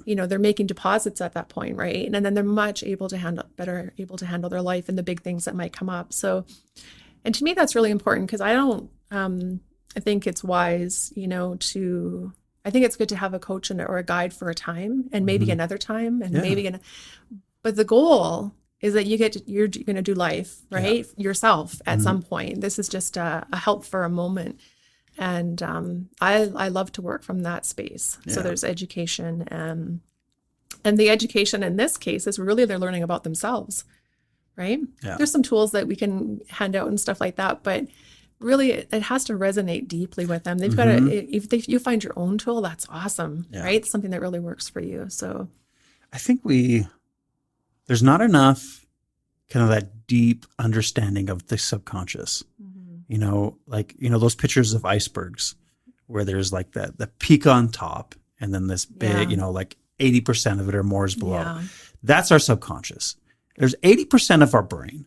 they're making deposits at that point, right? And then they're much better able to handle their life and the big things that might come up. So, and to me, that's really important, because I think it's wise, I think it's good to have a coach or a guide for a time, and maybe another time, and but the goal is that you're going to do life, right? Yourself at some point. This is just a help for a moment. And I love to work from that space. Yeah. So there's education, and the education in this case is really they're learning about themselves, right? Yeah. There's some tools that we can hand out and stuff like that, but really it has to resonate deeply with them. They've got to, if you find your own tool, that's awesome, right? Something that really works for you. So I think there's not enough kind of that deep understanding of the subconscious, those pictures of icebergs where there's like the peak on top and then this big, like 80% of it or more is below. Yeah. That's our subconscious. There's 80% of our brain,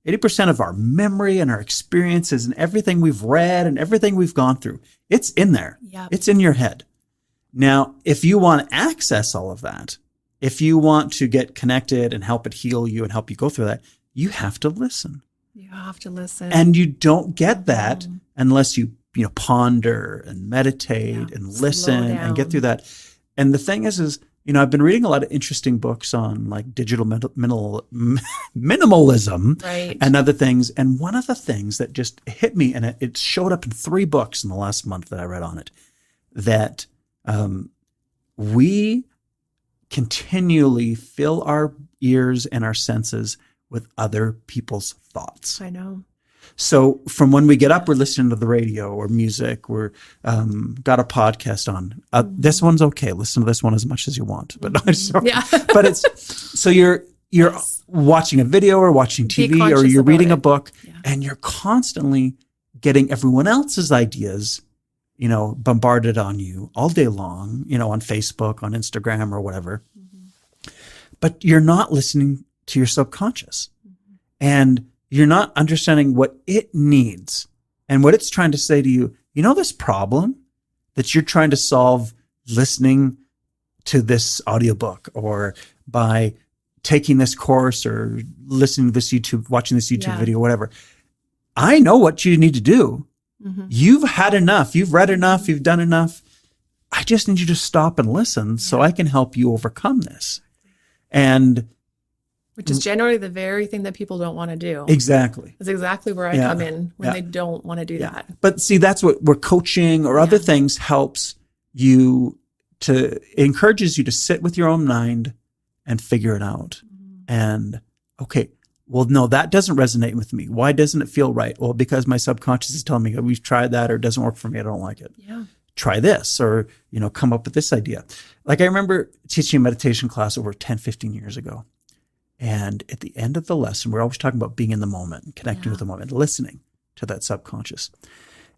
80% of our memory and our experiences and everything we've read and everything we've gone through. It's in there. Yep. It's in your head. Now, if you want to access all of that, if you want to get connected and help it heal you and help you go through that, you have to listen. You have to listen. And you don't get that unless you ponder and meditate and listen and get through that. And the thing is, I've been reading a lot of interesting books on like digital minimalism and other things. And one of the things that just hit me, and it showed up in 3 books in the last month that I read on it, that we continually fill our ears and our senses with other people's thoughts. I know. So from when we get up, we're listening to the radio or music. We're got a podcast on. This one's okay. Listen to this one as much as you want. But but it's so you're watching a video or watching TV or you're reading a book, and you're constantly getting everyone else's ideas, bombarded on you all day long, on Facebook, on Instagram or whatever. But you're not listening to your subconscious. And you're not understanding what it needs and what it's trying to say to you. This problem that you're trying to solve listening to this audiobook or by taking this course or listening to this watching this YouTube video, whatever. I know what you need to do. You've had enough. You've read enough. You've done enough. I just need you to stop and listen so I can help you overcome this. And which is generally the very thing that people don't want to do. Exactly. That's exactly where I come in when they don't want to do that. But see, that's what where coaching or other things helps you it encourages you to sit with your own mind and figure it out. And okay, well, no, that doesn't resonate with me. Why doesn't it feel right? Well, because my subconscious is telling me, we've tried that or it doesn't work for me. I don't like it. Yeah. Try this or, come up with this idea. Like I remember teaching a meditation class over 10, 15 years ago. And at the end of the lesson, we're always talking about being in the moment and connecting with the moment, listening to that subconscious.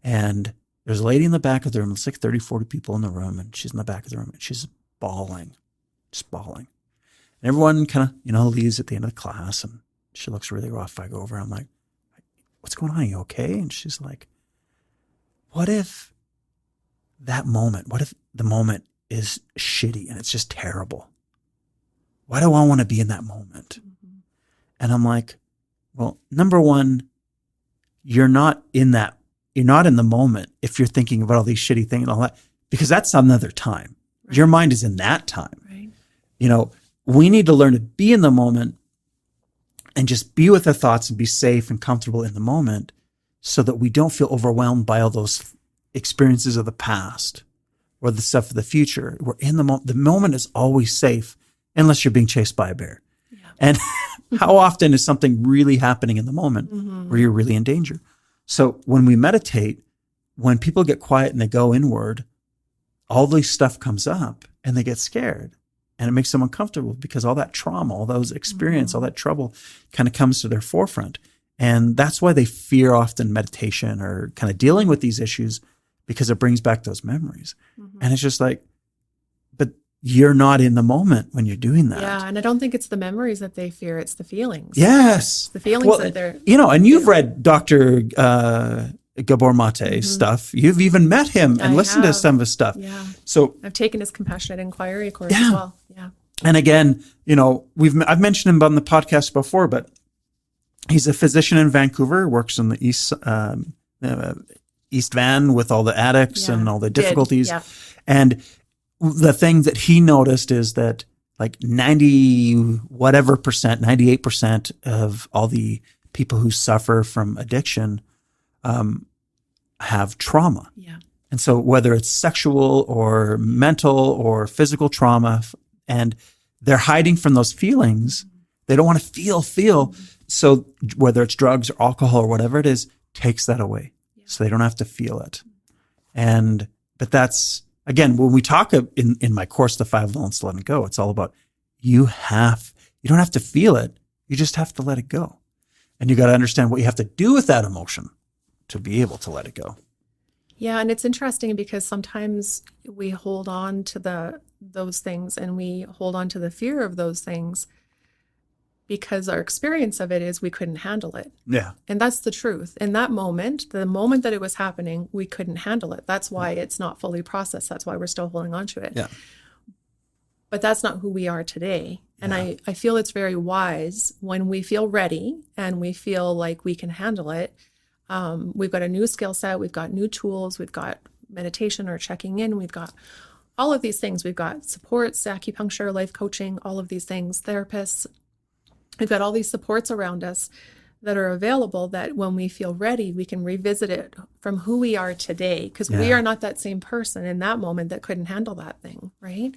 And there's a lady in the back of the room. It's like 30, 40 people in the room. And she's in the back of the room and she's bawling, just bawling. And everyone kind of, leaves at the end of the class. And she looks really rough. I go over and I'm like, what's going on? Are you okay? And she's like, what if the moment is shitty and it's just terrible? Why do I want to be in that moment? And I'm like, well, number one, you're not in the moment if you're thinking about all these shitty things and all that, because that's another time. Right. Your mind is in that time. Right. We need to learn to be in the moment and just be with the thoughts and be safe and comfortable in the moment so that we don't feel overwhelmed by all those experiences of the past or the stuff of the future. We're in the moment. The moment is always safe unless you're being chased by a bear. Yeah. And how often is something really happening in the moment where you're really in danger? So when we meditate, when people get quiet and they go inward, all this stuff comes up and they get scared. And it makes them uncomfortable because all that trauma, all those experience, all that trouble kind of comes to their forefront. And that's why they fear often meditation or kind of dealing with these issues, because it brings back those memories. And it's just like, but you're not in the moment when you're doing that. Yeah. And I don't think it's the memories that they fear. It's the feelings. Yes. The feelings that they're, and you've read Dr. Gabor Mate's stuff. You've even met him and listened to some of his stuff. Yeah. So I've taken his compassionate inquiry course as well. Yeah. And again, I've mentioned him on the podcast before, but he's a physician in Vancouver, works in the East Van with all the addicts and all the difficulties. Yeah. And the thing that he noticed is that like 98% of all the people who suffer from addiction have trauma. Yeah. And so whether it's sexual or mental or physical trauma, and they're hiding from those feelings, they don't want to feel. So whether it's drugs or alcohol or whatever it is, takes that away. Yeah. So they don't have to feel it. But that's, again, when we talk in my course, The 5 Elements to Letting Go, it's all about you don't have to feel it. You just have to let it go. And you got to understand what you have to do with that emotion to be able to let it go. Yeah. And it's interesting because sometimes we hold on to those things and we hold on to the fear of those things because our experience of it is we couldn't handle it. Yeah. And that's the truth. In that moment, the moment that it was happening, we couldn't handle it. That's why it's not fully processed. That's why we're still holding on to it. Yeah. But that's not who we are today. And I feel it's very wise when we feel ready and we feel like we can handle it. We've got a new skill set. We've got new tools. We've got meditation or checking in. We've got all of these things. We've got supports, acupuncture, life coaching, all of these things, therapists. We've got all these supports around us that are available that when we feel ready, we can revisit it from who we are today, because we are not that same person in that moment that couldn't handle that thing, right?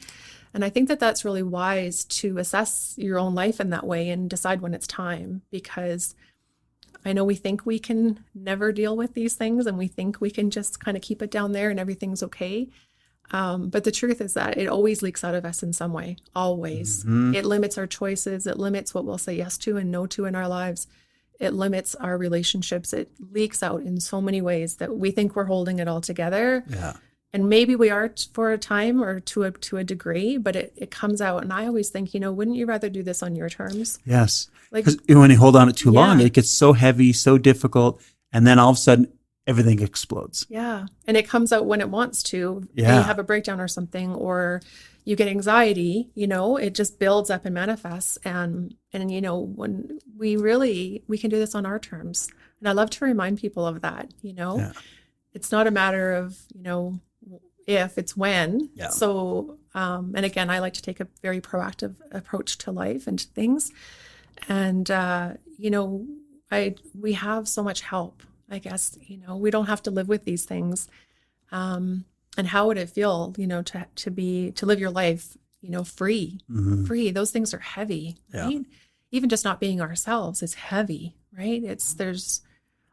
And I think that that's really wise to assess your own life in that way and decide when it's time, because I know we think we can never deal with these things and we think we can just kind of keep it down there and everything's okay. But the truth is that it always leaks out of us in some way, always. It limits our choices. It limits what we'll say yes to and no to in our lives. It limits our relationships. It leaks out in so many ways that we think we're holding it all together. Yeah. And maybe we are for a time or to a degree, but it comes out. And I always think, wouldn't you rather do this on your terms? Yes. Because when you hold on it too long, it gets so heavy, so difficult. And then all of a sudden, everything explodes. Yeah. And it comes out when it wants to. Yeah. And you have a breakdown or something, or you get anxiety, it just builds up and manifests. And when we can do this on our terms. And I love to remind people of that, It's not a matter of, if, it's when. Yeah. So, and again, I like to take a very proactive approach to life and to things. And, we have so much help. I guess, we don't have to live with these things. And how would it feel, to live your life, free, free? Those things are heavy, right? Even just not being ourselves is heavy, right? There's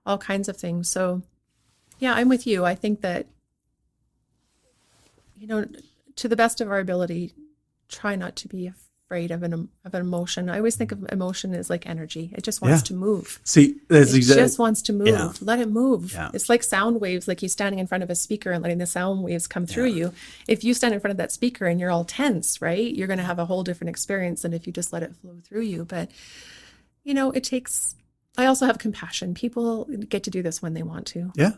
all kinds of things. So yeah, I'm with you. I think that, to the best of our ability, try not to be afraid of an emotion. I always think of emotion as like energy. It just wants to move. See, just wants to move. Yeah. Let it move. Yeah. It's like sound waves, like you standing in front of a speaker and letting the sound waves come through you. If you stand in front of that speaker and you're all tense, right, you're going to have a whole different experience than if you just let it flow through you. But, I also have compassion. People get to do this when they want to. Yeah.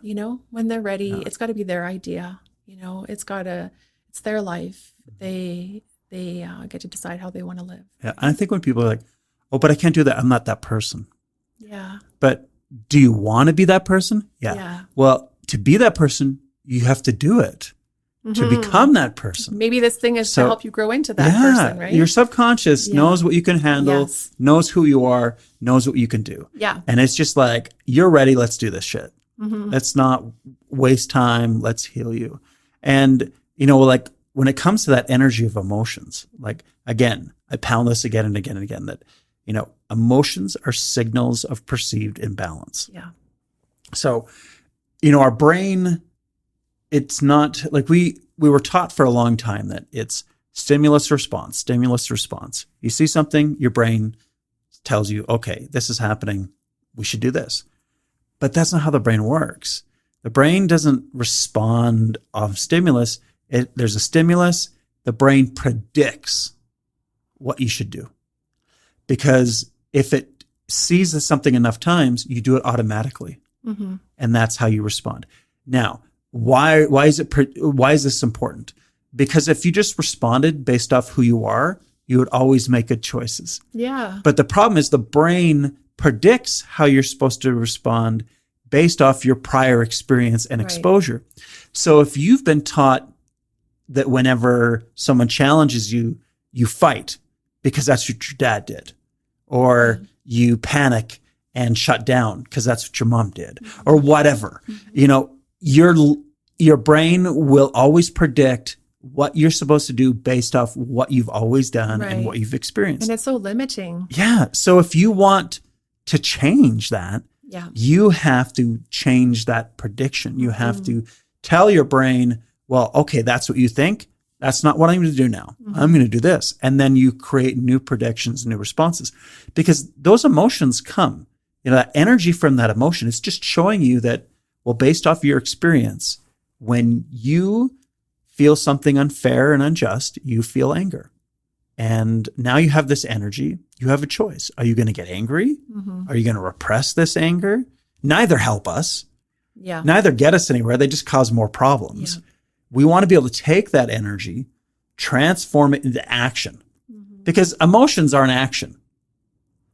When they're ready. Yeah. It's got to be their idea. It's their life. They get to decide how they want to live. Yeah, and I think when people are like, "Oh, but I can't do that. I'm not that person." Yeah. But do you want to be that person? Yeah. Well, to be that person, you have to do it. To become that person. Maybe this thing is to help you grow into that person, right? Your subconscious knows what you can handle, knows who you are, knows what you can do. Yeah. And it's just like, you're ready, let's do this shit. Let's not waste time. Let's heal you. And, like when it comes to that energy of emotions, like, again, I pound this again and again and again, that, emotions are signals of perceived imbalance. Yeah. So, our brain, it's not like we were taught for a long time that it's stimulus response. You see something, your brain tells you, okay, this is happening. We should do this. But that's not how the brain works. The brain doesn't respond off stimulus. There's a stimulus. The brain predicts what you should do. Because if it sees something enough times, you do it automatically. And that's how you respond. Now, why is this important? Because if you just responded based off who you are, you would always make good choices. Yeah. But the problem is the brain predicts how you're supposed to respond based off your prior experience and exposure. So if you've been taught that whenever someone challenges you, you fight because that's what your dad did, or you panic and shut down because that's what your mom did, or whatever, your brain will always predict what you're supposed to do based off what you've always done and what you've experienced. And it's so limiting. Yeah. So if you want to change that, you have to change that prediction. You have to tell your brain, well, okay, that's what you think. That's not what I'm going to do now. I'm going to do this. And then you create new predictions, new responses, because those emotions come, that energy from that emotion is just showing you that, well, based off your experience, when you feel something unfair and unjust, you feel anger. And now you have this energy. You have a choice. Are you going to get angry? Are you going to repress this anger? Neither help us. Yeah. Neither get us anywhere. They just cause more problems. Yeah. We want to be able to take that energy, transform it into action, because emotions are an action.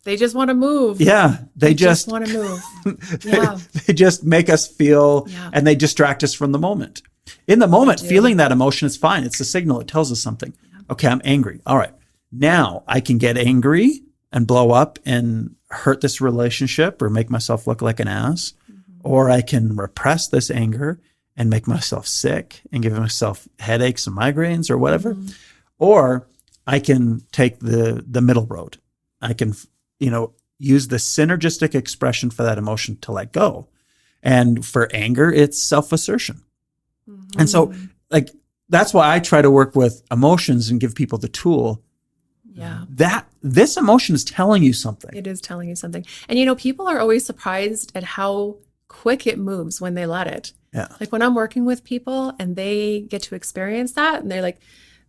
They just want to move. Yeah. They just want to move. Yeah. They just make us feel, and they distract us from the moment. In the moment, feeling that emotion is fine. It's a signal. It tells us something. Okay, I'm angry. All right. Now I can get angry and blow up and hurt this relationship or make myself look like an ass. Or I can repress this anger and make myself sick and give myself headaches and migraines or whatever. Or I can take the middle road. I can, use the synergistic expression for that emotion to let go. And for anger, it's self-assertion. And so, that's why I try to work with emotions and give people the tool. Yeah. That this emotion is telling you something. It is telling you something. And, people are always surprised at how quick it moves when they let it. Yeah. Like when I'm working with people and they get to experience that and they're like,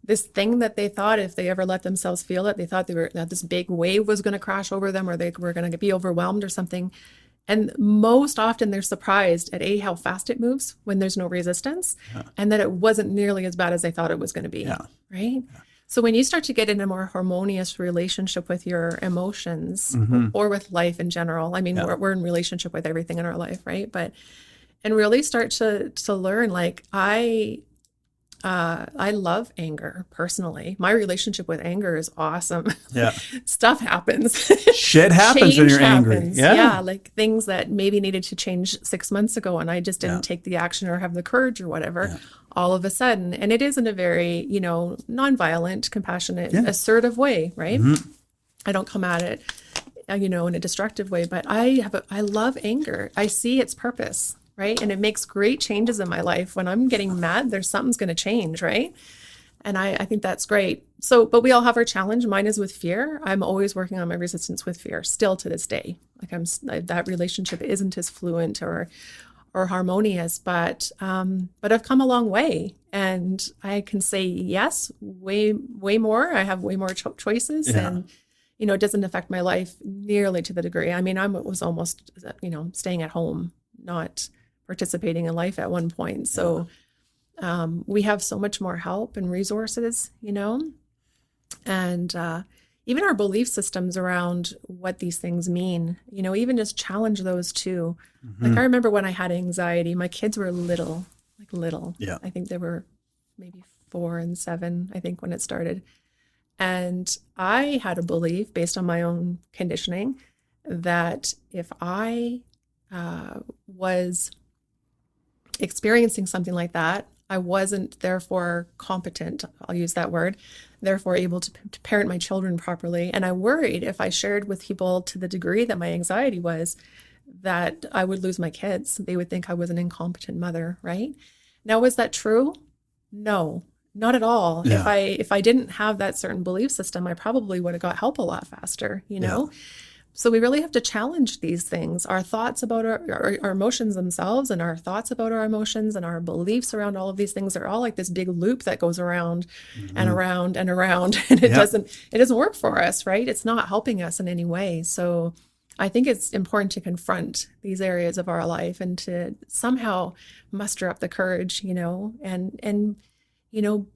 this thing that they thought if they ever let themselves feel it, they thought that this big wave was going to crash over them or they were going to be overwhelmed or something. And most often they're surprised at how fast it moves when there's no resistance and that it wasn't nearly as bad as they thought it was going to be. Yeah. Right. Yeah. So when you start to get in a more harmonious relationship with your emotions or with life in general, I mean, we're in relationship with everything in our life, right? And really start to learn, like I love anger personally. My relationship with anger is awesome. Yeah. Stuff happens. Shit happens when you're angry. Yeah. Like things that maybe needed to change 6 months ago and I just didn't take the action or have the courage or whatever all of a sudden. And it is in a very, nonviolent, compassionate, assertive way, right? I don't come at it, in a destructive way, but I love anger. I see its purpose. Right. And it makes great changes in my life. When I'm getting mad, something's going to change. Right. And I think that's great. So, but we all have our challenge. Mine is with fear. I'm always working on my resistance with fear still to this day. Like that relationship isn't as fluent or harmonious, but I've come a long way and I can say yes, way more. I have way more choices and, it doesn't affect my life nearly to the degree. I mean, I was almost, staying at home, not participating in life at one point. So we have so much more help and resources, and even our belief systems around what these things mean, even just challenge those too. Like I remember when I had anxiety, my kids were little. Yeah. I think they were maybe 4 and 7, I think, when it started. And I had a belief based on my own conditioning that if I was experiencing something like that, I wasn't therefore competent, I'll use that word, therefore able to parent my children properly. And I worried if I shared with people to the degree that my anxiety was, that I would lose my kids. They would think I was an incompetent mother, right? Now, was that true? No, not at all. Yeah. If I didn't have that certain belief system, I probably would have got help a lot faster, you know? Yeah. So we really have to challenge these things, our thoughts about our emotions themselves, and our thoughts about our emotions and our beliefs around all of these things are all like this big loop that goes around and around and around, and it doesn't work for us, right? It's not helping us in any way. So I think it's important to confront these areas of our life and to somehow muster up the courage, you know, and you know,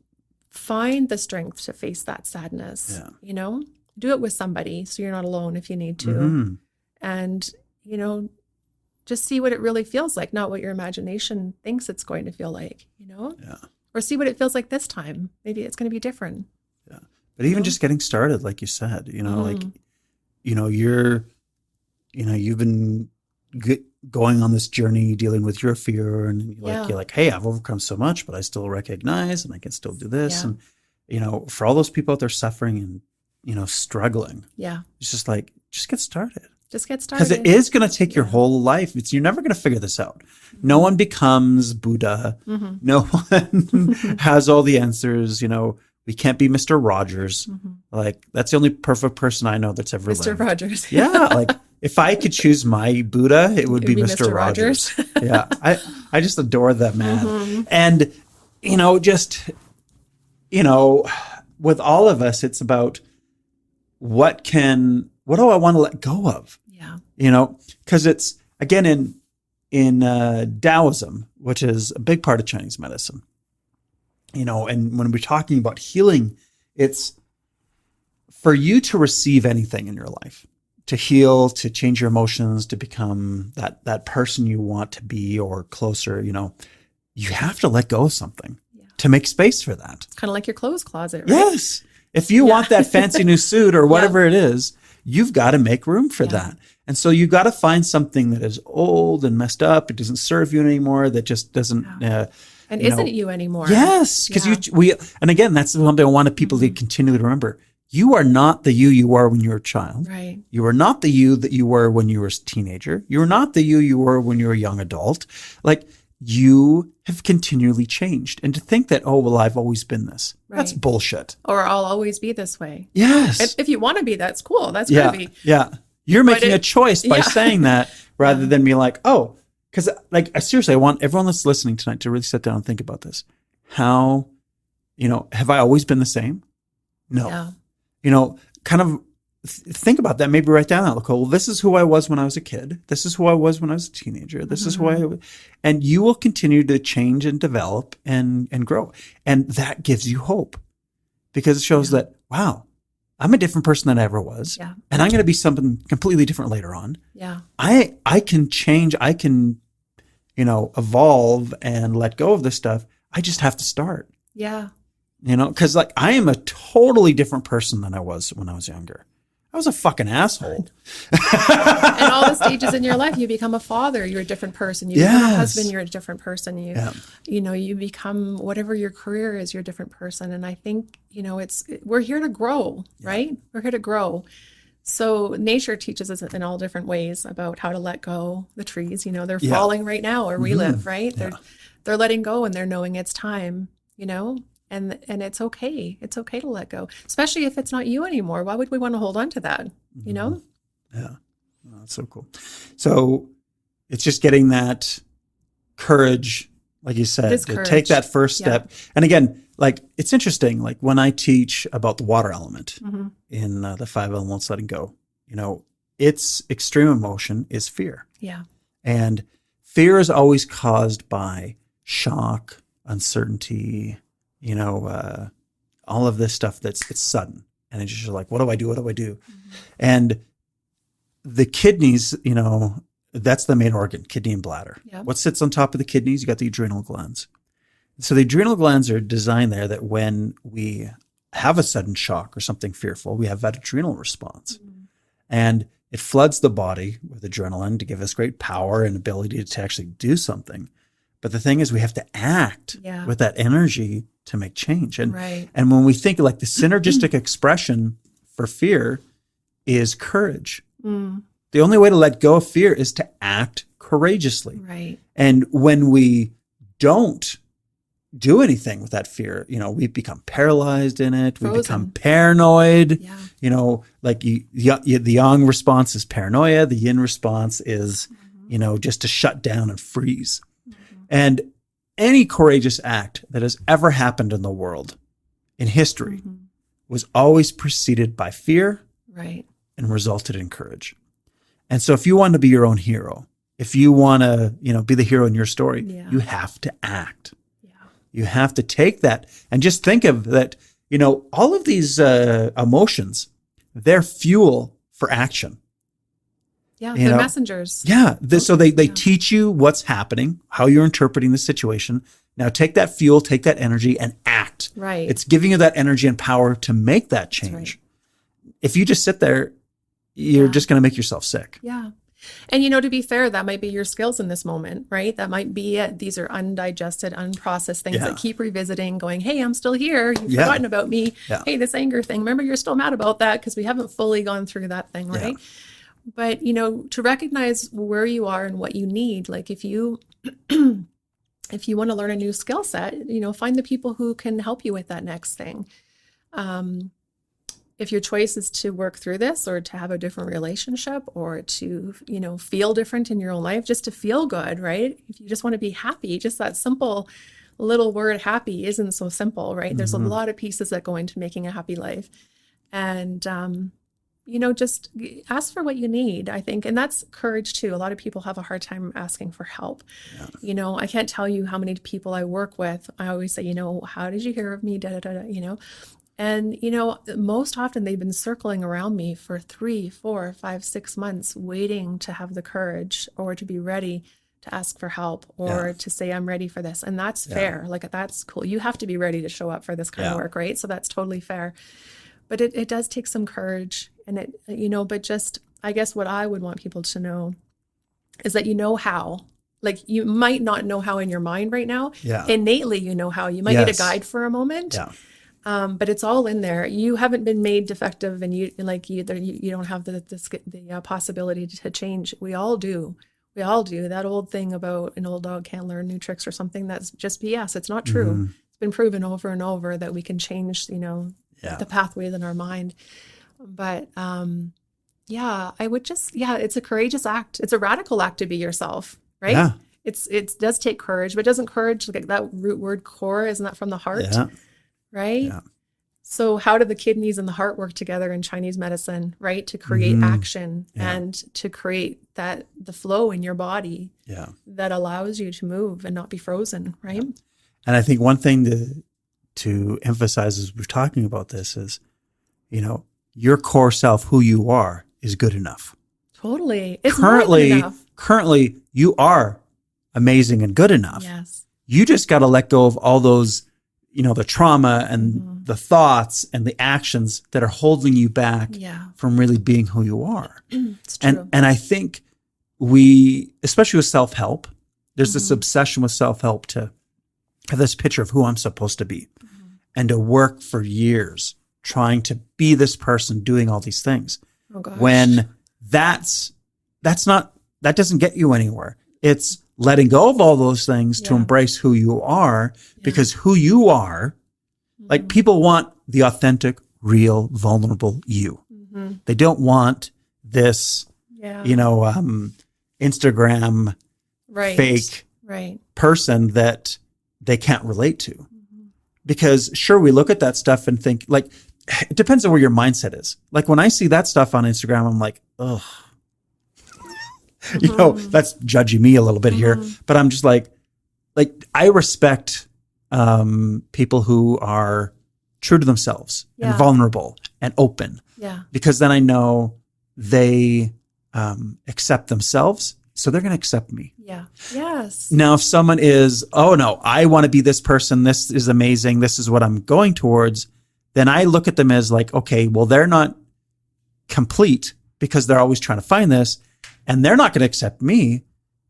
find the strength to face that sadness, you know. Do it with somebody so you're not alone if you need to. And, you know, just see what it really feels like, not what your imagination thinks it's going to feel like, you know? Yeah. Or see what it feels like this time. Maybe it's going to be different. Yeah. But even just getting started, like you said, you know, like, you know, you've been going on this journey dealing with your fear, and you're like, hey, I've overcome so much, but I still recognize and I can still do this. And, you know, for all those people out there suffering and, you know, struggling. Yeah. It's just like, just get started. Just get started. Because it is going to take your whole life. You're never going to figure this out. No one becomes Buddha. No one has all the answers. You know, we can't be Mr. Rogers. Like, that's the only perfect person I know that's ever lived. Mr. Rogers. Yeah. Like, if I could choose my Buddha, it would be Mr. Rogers. Yeah. I just adore that man. And, you know, just, you know, with all of us, it's about, what do I want to let go of? Yeah. You know, because it's, again, in Taoism, which is a big part of Chinese medicine, you know, and when we're talking about healing, it's for you to receive anything in your life, to heal, to change your emotions, to become that person you want to be or closer, you know, you have to let go of something to make space for that. It's kind of like your clothes closet, right? Yes. If you want that fancy new suit or whatever it is, you've got to make room for that. And so you've got to find something that is old and messed up. It doesn't serve you anymore. That just doesn't. And isn't you anymore. Yes. Because and again, that's something I want people to continually remember. You are not the you were when you were a child. Right. You are not the you that you were when you were a teenager. You are not the you were when you were a young adult. Like, you have continually changed. And to think that, oh, well, I've always been this. Right. That's bullshit. Or I'll always be this way. Yes. If you want to be, that's cool. That's groovy. Yeah. You're making a choice by saying that rather than be like, oh, because like, seriously, I want everyone that's listening tonight to really sit down and think about this. How, you know, have I always been the same? No. Yeah. You know, kind of think about that. Maybe write down that. Look, well, this is who I was when I was a kid. This is who I was when I was a teenager. This is who I was. And you will continue to change and develop and grow. And that gives you hope because it shows that, wow, I'm a different person than I ever was. Yeah. And I'm going to be something completely different later on. Yeah. I can change. I can, you know, evolve and let go of this stuff. I just have to start. Yeah. You know, because like I am a totally different person than I was when I was younger. I was a fucking asshole. And all the stages in your life, you become a father, you're a different person. You become a husband, you're a different person. You know, you become whatever your career is, you're a different person. And I think, you know, we're here to grow, right? We're here to grow. So nature teaches us in all different ways about how to let go. The trees, you know, they're falling right now where we live, right? They're letting go and they're knowing it's time, you know? And it's okay. It's okay to let go, especially if it's not you anymore. Why would we want to hold on to that? You know? Yeah. Oh, that's so cool. So it's just getting that courage, like you said, to take that first step. And again, like it's interesting, like when I teach about the water element in the 5 elements letting go, you know, its extreme emotion is fear. Yeah. And fear is always caused by shock, uncertainty, you know, all of this stuff it's sudden. And it's just like, what do I do? What do I do? And the kidneys, you know, that's the main organ, kidney and bladder. Yep. What sits on top of the kidneys? You got the adrenal glands. So the adrenal glands are designed there that when we have a sudden shock or something fearful, we have that adrenal response. And it floods the body with adrenaline to give us great power and ability to actually do something. But the thing is, we have to act with that energy to make change. And when we think like the synergistic expression for fear is courage. The only way to let go of fear is to act courageously. Right. And when we don't do anything with that fear, we become paralyzed in it. We become paranoid. Like the yang response is paranoia. The yin response is, just to shut down and freeze. And any courageous act that has ever happened in the world, in history, was always preceded by fear and resulted in courage. And so if you want to be your own hero, if you want to, be the hero in your story, you have to act. You have to take that and just think of that, all of these emotions, they're fuel for action. Yeah, they're messengers. Yeah. So they teach you what's happening, how you're interpreting the situation. Now take that fuel, take that energy and act. Right. It's giving you that energy and power to make that change. If you just sit there, you're just going to make yourself sick. Yeah. And, to be fair, that might be your skills in this moment, right? That might be it. These are undigested, unprocessed things that keep revisiting, going, hey, I'm still here. You've forgotten about me. Yeah. Hey, this anger thing. Remember, you're still mad about that because we haven't fully gone through that thing, right? Yeah. But, to recognize where you are and what you need, like if you want to learn a new skill set, find the people who can help you with that next thing. If your choice is to work through this or to have a different relationship or to, feel different in your own life, just to feel good, right? If you just want to be happy, just that simple little word happy isn't so simple, right? There's a lot of pieces that go into making a happy life. And, just ask for what you need, I think. And that's courage too. A lot of people have a hard time asking for help. Yeah. I can't tell you how many people I work with. I always say, how did you hear of me? And, most often they've been circling around me for 3, 4, 5, 6 months, waiting to have the courage or to be ready to ask for help or to say, I'm ready for this. And that's fair. Like, that's cool. You have to be ready to show up for this kind of work, right? So that's totally fair. But it does take some courage. And but just, I guess what I would want people to know is that how. Like, you might not know how in your mind right now. Yeah. Innately, how. You might need a guide for a moment. Yeah. But it's all in there. You haven't been made defective, and you don't have the possibility to change. We all do. We all do. That old thing about an old dog can't learn new tricks or something, that's just BS. It's not true. It's been proven over and over that we can change, the pathways in our mind. But I would just, it's a courageous act. It's a radical act to be yourself, right? Yeah. It does take courage, but doesn't courage, like that root word core, isn't that from the heart? Yeah. Right? Yeah. So how do the kidneys and the heart work together in Chinese medicine, right? To create action and to create the flow in your body that allows you to move and not be frozen, right? Yeah. And I think one thing to emphasize as we're talking about this is, your core self, who you are, is good enough. Totally. It's more than enough. Currently, you are amazing and good enough. Yes. You just got to let go of all those the trauma and the thoughts and the actions that are holding you back from really being who you are. It's true. And I think we, especially with self-help, there's this obsession with self-help to have this picture of who I'm supposed to be and to work for years trying to be this person doing all these things. Oh gosh. When that doesn't get you anywhere. It's letting go of all those things to embrace who you are, because who you are, like, people want the authentic, real, vulnerable you. They don't want this, Instagram fake person that they can't relate to. Because sure, we look at that stuff and think, like, it depends on where your mindset is. Like, when I see that stuff on Instagram, I'm like, ugh. That's judging me a little bit here, but I'm just like I respect people who are true to themselves and vulnerable and open. Yeah. Because then I know they accept themselves, so they're going to accept me. Yeah. Yes. Now, if someone is, oh no, I want to be this person, this is amazing, this is what I'm going towards, then I look at them as like, okay, well, they're not complete because they're always trying to find this. And they're not going to accept me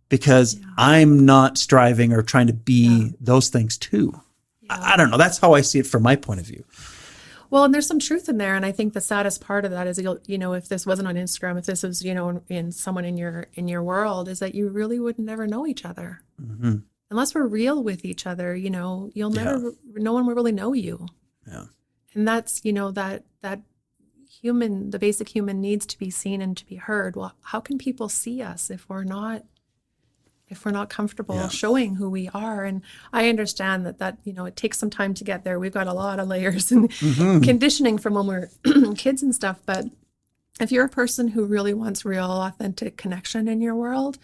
because I'm not striving or trying to be those things too. I don't know. That's how I see it from my point of view. Well, and there's some truth in there. And I think the saddest part of that is, if this wasn't on Instagram, if this was, in someone in your world, is that you really would never know each other. Mm-hmm. Unless we're real with each other, no one will really know you. Yeah. And that's, that human, the basic human needs to be seen and to be heard. Well, how can people see us if we're not comfortable showing who we are? And I understand that, it takes some time to get there. We've got a lot of layers and conditioning from when we're kids and stuff. But if you're a person who really wants real, authentic connection in your world,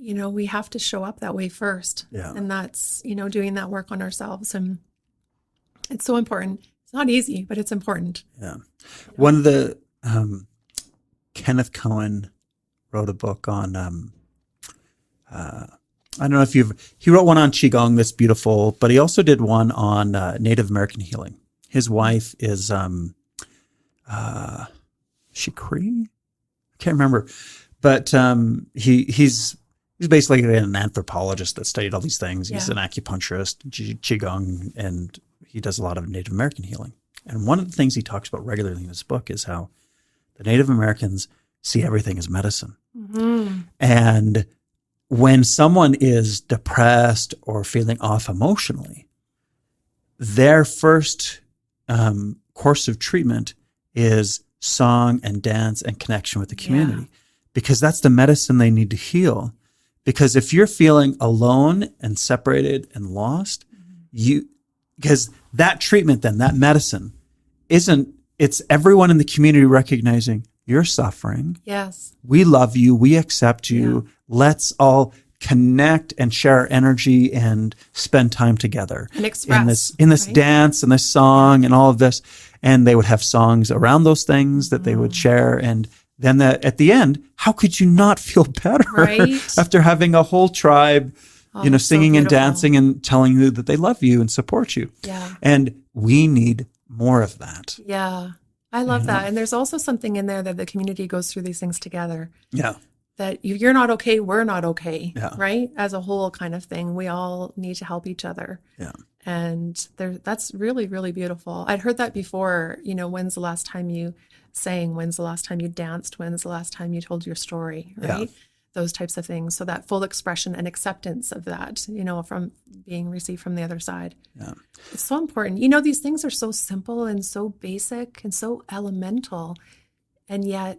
we have to show up that way first. Yeah. And that's, doing that work on ourselves. And it's so important. It's not easy, but it's important. Yeah. One of the, Kenneth Cohen wrote a book on, I don't know if he wrote one on Qigong that's beautiful, but he also did one on Native American healing. His wife is, she Cree? I can't remember, but he's basically an anthropologist that studied all these things. He's an acupuncturist, Qigong, and he does a lot of Native American healing. And one of the things he talks about regularly in his book is how the Native Americans see everything as medicine. Mm-hmm. And when someone is depressed or feeling off emotionally, their first course of treatment is song and dance and connection with the community, because that's the medicine they need to heal. Because if you're feeling alone and separated and lost, because that treatment, then that medicine it's everyone in the community recognizing you're suffering. Yes. We love you. We accept you. Yeah. Let's all connect and share our energy and spend time together and express in this dance and this song and all of this. And they would have songs around those things that they would share. And then at the end, how could you not feel better after having a whole tribe, singing and dancing and telling you that they love you and support you? Yeah. And we need more of that. Yeah. I love that. And there's also something in there that the community goes through these things together. Yeah. That if you're not okay, we're not okay. Yeah. Right? As a whole kind of thing. We all need to help each other. Yeah. And that's really, really beautiful. I'd heard that before, when's the last time you sang? When's the last time you danced? When's the last time you told your story? Right? Yeah. Those types of things. So that full expression and acceptance of that, from being received from the other side. Yeah. It's so important. These things are so simple and so basic and so elemental. And yet,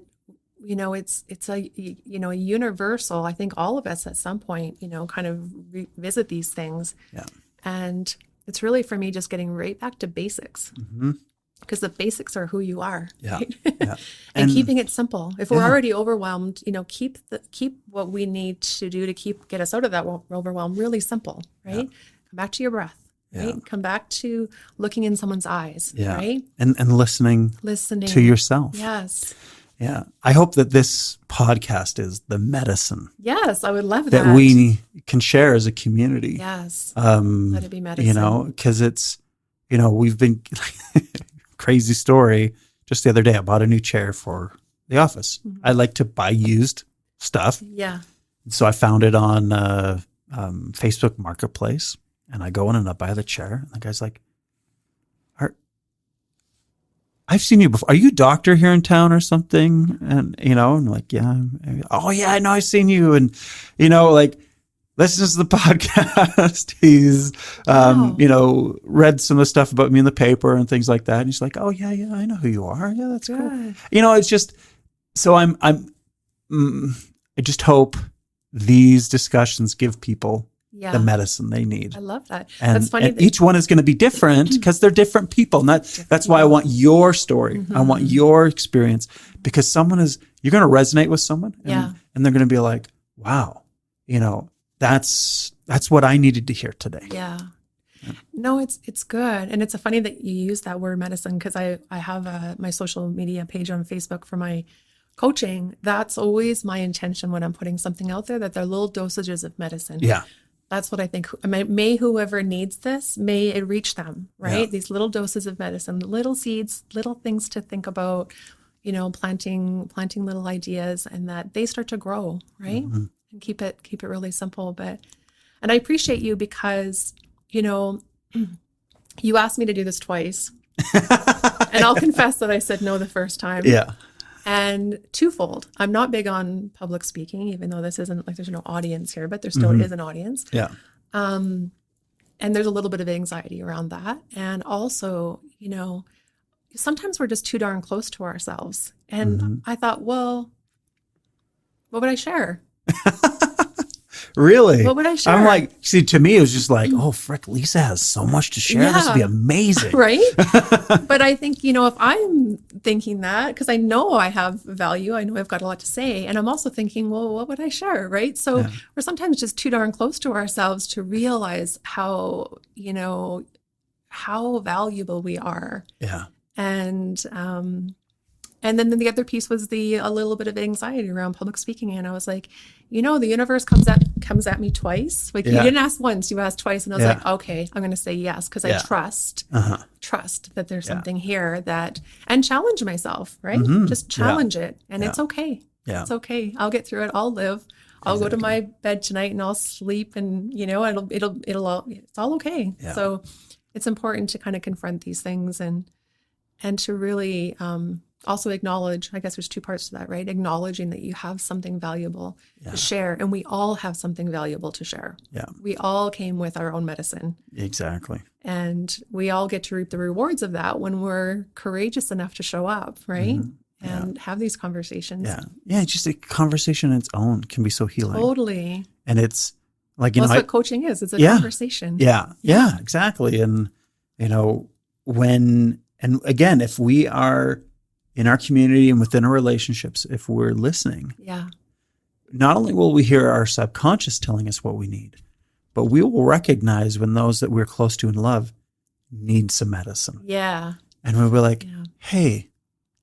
it's a universal. I think all of us at some point, kind of revisit these things. Yeah. And it's really, for me, just getting right back to basics. Mm-hmm. Because the basics are who you are, right? Yeah. and keeping it simple. If we're already overwhelmed, keep what we need to do to get us out of that overwhelm really simple, right? Yeah. Come back to your breath, right? Yeah. Come back to looking in someone's eyes, right? And listening to yourself. Yes. Yeah. I hope that this podcast is the medicine. Yes, I would love that. That we can share as a community. Yes. Let it be medicine. Because it's, we've been... Crazy story. Just the other day, I bought a new chair for the office. Mm-hmm. I like to buy used stuff. Yeah. So I found it on Facebook Marketplace, and I go in and I buy the chair. And the guy's like, I've seen you before. Are you a doctor here in town or something? And, and I'm like, yeah. Oh, yeah, I know I've seen you. And, listens to the podcast. He's, read some of the stuff about me in the paper and things like that. And he's like, oh, yeah, I know who you are. Yeah, that's cool. It's just, so I just hope these discussions give people the medicine they need. I love that. And, that's funny. And each one is going to be different because they're different people. And that's why I want your story. Mm-hmm. I want your experience, because you're going to resonate with someone and they're going to be like, wow, that's what I needed to hear today. Yeah. No, it's good. And it's funny that you use that word medicine, because I have my social media page on Facebook for my coaching. That's always my intention when I'm putting something out there, that they're little dosages of medicine. Yeah. That's what I think. May whoever needs this, may it reach them, right? Yeah. These little doses of medicine, little seeds, little things to think about, planting little ideas, and that they start to grow, right? Mm-hmm. and keep it really simple. And I appreciate you because, you asked me to do this twice. And I'll confess that I said no the first time. Yeah. And twofold. I'm not big on public speaking, even though this isn't like there's no audience here, but there still is an audience. Yeah. And there's a little bit of anxiety around that. And also, sometimes we're just too darn close to ourselves. And I thought, well, what would I share? Really? What would I share? I'm like, see, to me, it was just like, oh, frick, Lisa has so much to share. This would be amazing. Right? But I think, if I'm thinking that, because I know I have value, I know I've got a lot to say, and I'm also thinking, well, what would I share? Right? So we're sometimes just too darn close to ourselves to realize how, how valuable we are. Yeah. And then the other piece was a little bit of anxiety around public speaking. And I was like, the universe comes at me twice. Like you didn't ask once, you asked twice. And I was like, okay, I'm going to say yes. Cause I trust that there's something here and challenge myself, right? Just challenge it. And it's okay. Yeah. It's okay. I'll get through it. I'll live. I'll go to my bed tonight and I'll sleep and it's all okay. Yeah. So it's important to kind of confront these things and to really, also acknowledge, I guess there's two parts to that, right? Acknowledging that you have something valuable to share, and we all have something valuable to share. Yeah. We all came with our own medicine. Exactly. And we all get to reap the rewards of that when we're courageous enough to show up, right? And have these conversations. Yeah. Yeah. Just a conversation on its own can be so healing. Totally. And it's like, that's what coaching is. It's a conversation. Yeah. Yeah, exactly. And, and again, if we are in our community and within our relationships, if we're listening, not only will we hear our subconscious telling us what we need, but we will recognize when those that we're close to and love need some medicine. Yeah. And we'll be like, hey,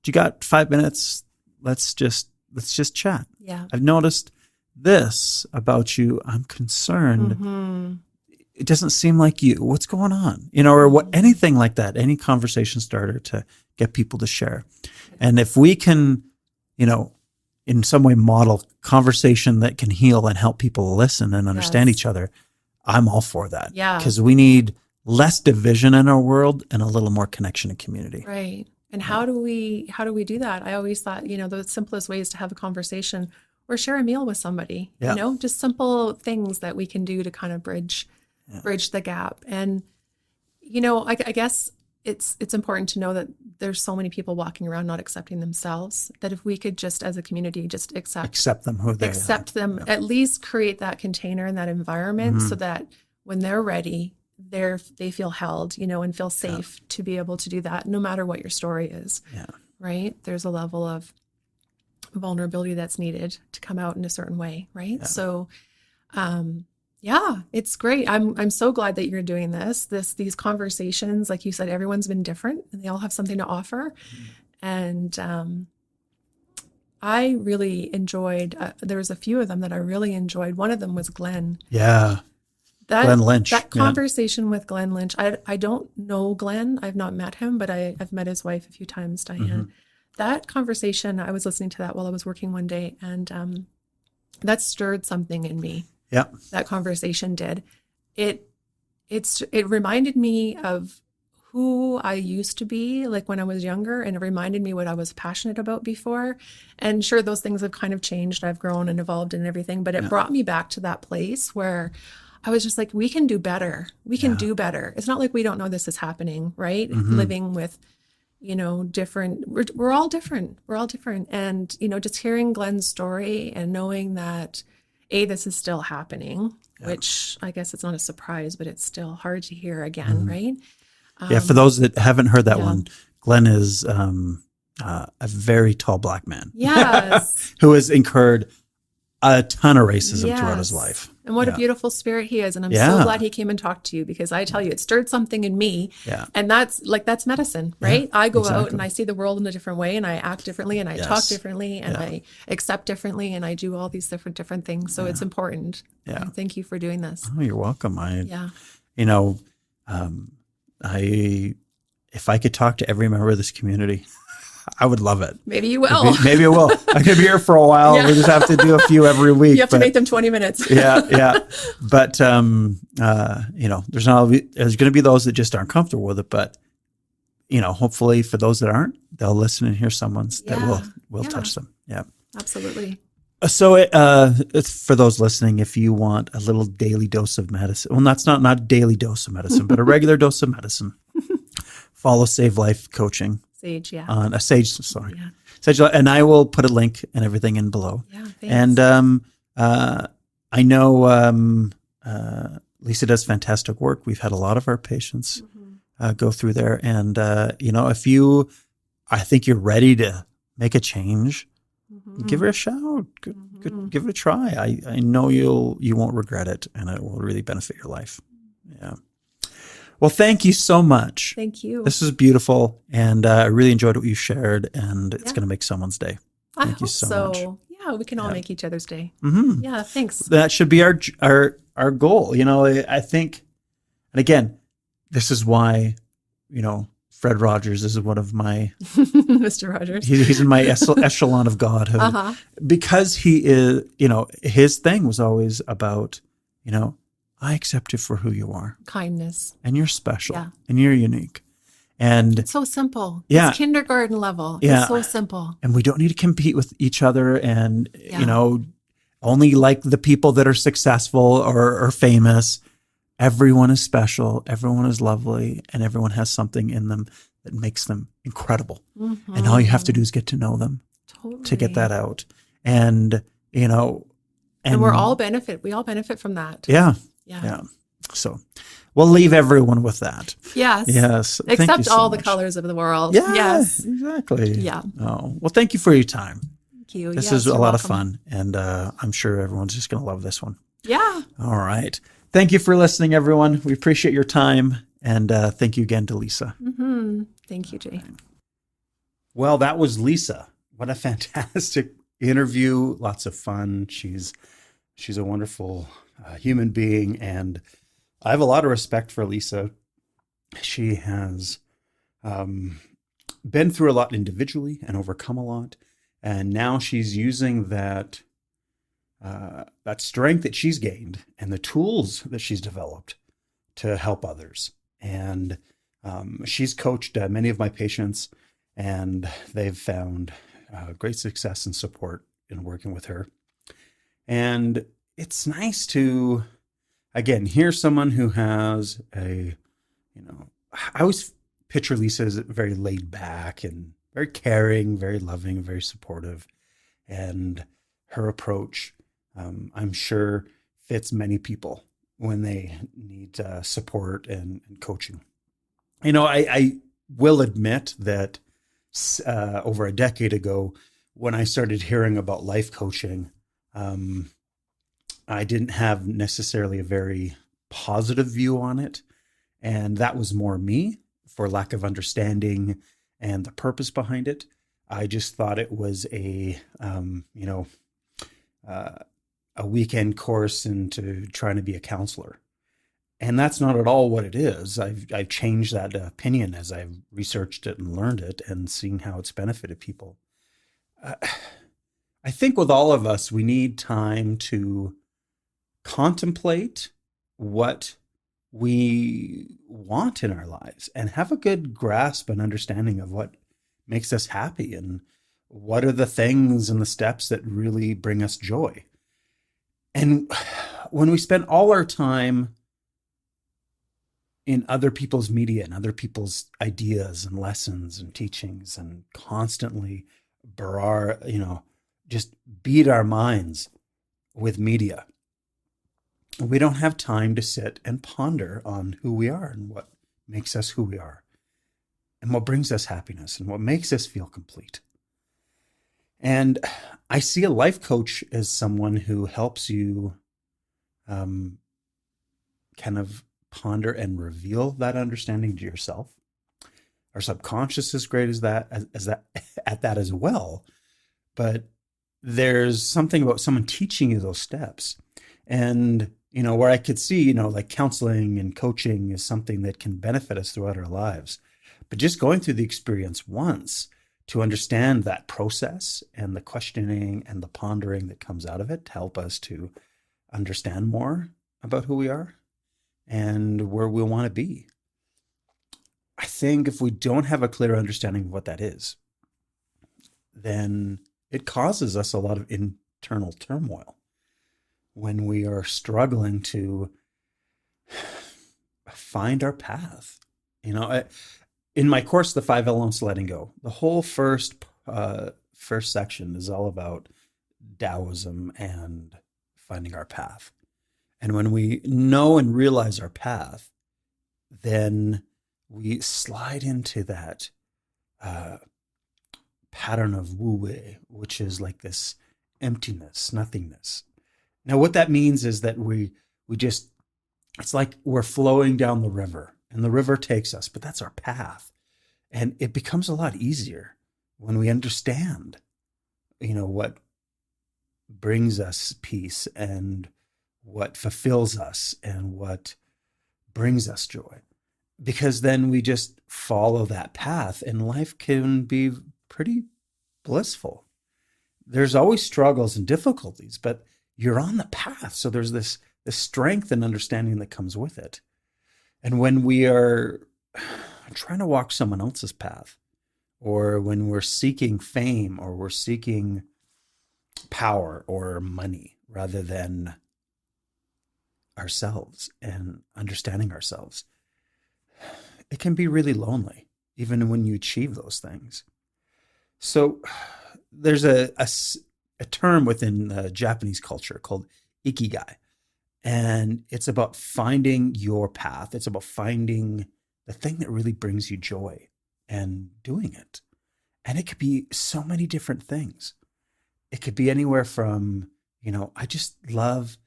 you got 5 minutes? Let's just chat. Yeah. I've noticed this about you. I'm concerned. It doesn't seem like you. What's going on? Or anything like that, any conversation starter to get people to share. And if we can, in some way model conversation that can heal and help people listen and understand each other, I'm all for that. Yeah. Because we need less division in our world and a little more connection and community. Right. And how do we do that? I always thought, the simplest way is to have a conversation or share a meal with somebody, just simple things that we can do to kind of bridge the gap. And, I guess it's important to know that there's so many people walking around not accepting themselves, that if we could just as a community just accept them who they are. At least create that container and that environment so that when they're ready, they feel held, and feel safe to be able to do that no matter what your story is. Yeah. Right? There's a level of vulnerability that's needed to come out in a certain way, right? Yeah. So it's great. I'm so glad that you're doing these conversations. Like you said, everyone's been different and they all have something to offer. And I really enjoyed, there was a few of them that I really enjoyed. One of them was Glenn. Yeah. Glenn Lynch. That conversation with Glenn Lynch. I don't know Glenn. I've not met him, but I've met his wife a few times, Diane. That conversation, I was listening to that while I was working one day, and that stirred something in me. Yeah. That conversation did. It reminded me of who I used to be, like when I was younger, and it reminded me what I was passionate about before. And sure, those things have kind of changed. I've grown and evolved and everything, but it brought me back to that place where I was just like, we can do better. We can do better. It's not like we don't know this is happening, right? Living with, different, we're all different. We're all different. And, just hearing Glenn's story and knowing that, this is still happening, which I guess it's not a surprise, but it's still hard to hear again, right? For those that haven't heard that one, Glenn is a very tall Black man. Yes. Who has incurred a ton of racism throughout his life. And what a beautiful spirit he is. And I'm so glad he came and talked to you, because I tell you, it stirred something in me. Yeah. And that's medicine, right? Yeah, I go out and I see the world in a different way, and I act differently, and I talk differently, and I accept differently, and I do all these different things. So it's important. Yeah. And thank you for doing this. Oh, you're welcome. If I could talk to every member of this community, I would love it. Maybe you will. Maybe I will. I'm going to be here for a while. Yeah. We just have to do a few every week. You have to make them 20 minutes. Yeah. But, there's going to be those that just aren't comfortable with it. But, hopefully for those that aren't, they'll listen and hear someone's that will touch them. Yeah. Absolutely. So for those listening, if you want a little daily dose of medicine, well, that's not a daily dose of medicine, but a regular dose of medicine, follow Save Life Coaching. Sage, yeah. On Sage, sorry. Yeah. Sage, and I will put a link and everything in below. Yeah, thanks. And I know Lisa does fantastic work. We've had a lot of our patients go through there. And, I think you're ready to make a change, give her a shout. Give it a try. I know you won't regret it, and it will really benefit your life. Yeah. Well, thank you so much. Thank you. This is beautiful, and I really enjoyed what you shared, and it's going to make somene's day. Thank you so much. Yeah, we can all make each other's day. Mm-hmm. Yeah, thanks. That should be our goal. I think, and again, this is why, Fred Rogers is one of my Mr. Rogers. He's in my echelon of godhood because he is, his thing was always about, I accept you for who you are. Kindness. And you're special and you're unique. And it's so simple. Yeah. It's kindergarten level. Yeah. It's so simple. And we don't need to compete with each other and, only like the people that are successful or famous. Everyone is special, everyone is lovely, and everyone has something in them that makes them incredible. Mm-hmm. And all you have to do is get to know them to get that out. And, and we all benefit from that. Yeah. So we'll leave everyone with that. Yes. Except all the colors of the world. Yeah, yes. Exactly. Yeah. Oh, well, thank you for your time. Thank you. This is a lot of fun. And I'm sure everyone's just going to love this one. Yeah. All right. Thank you for listening, everyone. We appreciate your time. And thank you again to Lisa. Mm-hmm. Thank you, Jay. Well, that was Lisa. What a fantastic interview. Lots of fun. She's a wonderful human being. And I have a lot of respect for Lisa. She has been through a lot individually and overcome a lot. And now she's using that strength that she's gained and the tools that she's developed to help others. And she's coached many of my patients, and they've found great success and support in working with her. And it's nice to, again, hear someone who has I always picture Lisa as very laid back and very caring, very loving, very supportive. And her approach, I'm sure, fits many people when they need support and coaching. I will admit that over a decade ago, when I started hearing about life coaching, I didn't have necessarily a very positive view on it. And that was more me for lack of understanding and the purpose behind it. I just thought it was a weekend course into trying to be a counselor. And that's not at all what it is. I've changed that opinion as I've researched it and learned it and seen how it's benefited people. I think with all of us, we need time to contemplate what we want in our lives and have a good grasp and understanding of what makes us happy and what are the things and the steps that really bring us joy. And when we spend all our time in other people's media and other people's ideas and lessons and teachings and constantly just beat our minds with media, we don't have time to sit and ponder on who we are and what makes us who we are and what brings us happiness and what makes us feel complete. And I see a life coach as someone who helps you kind of ponder and reveal that understanding to yourself. Our subconscious is great at that as well. But there's something about someone teaching you those steps. And, where I could see, like counseling and coaching is something that can benefit us throughout our lives. But just going through the experience once to understand that process and the questioning and the pondering that comes out of it to help us to understand more about who we are and where we want to be. I think if we don't have a clear understanding of what that is, then it causes us a lot of internal turmoil when we are struggling to find our path. In my course, The 5 Elements of Letting Go, the whole first section is all about Taoism and finding our path. And when we know and realize our path, then we slide into that pattern of wu-wei, which is like this emptiness, nothingness. Now, what that means is that it's like we're flowing down the river and the river takes us, but that's our path. And it becomes a lot easier when we understand, what brings us peace and what fulfills us and what brings us joy. Because then we just follow that path and life can be pretty blissful. There's always struggles and difficulties, but you're on the path. So there's this strength and understanding that comes with it. And when we are trying to walk someone else's path, or when we're seeking fame, or we're seeking power or money rather than ourselves and understanding ourselves, it can be really lonely, even when you achieve those things. So there's a term within Japanese culture called Ikigai. And it's about finding your path. It's about finding the thing that really brings you joy and doing it. And it could be so many different things. It could be anywhere from, I just love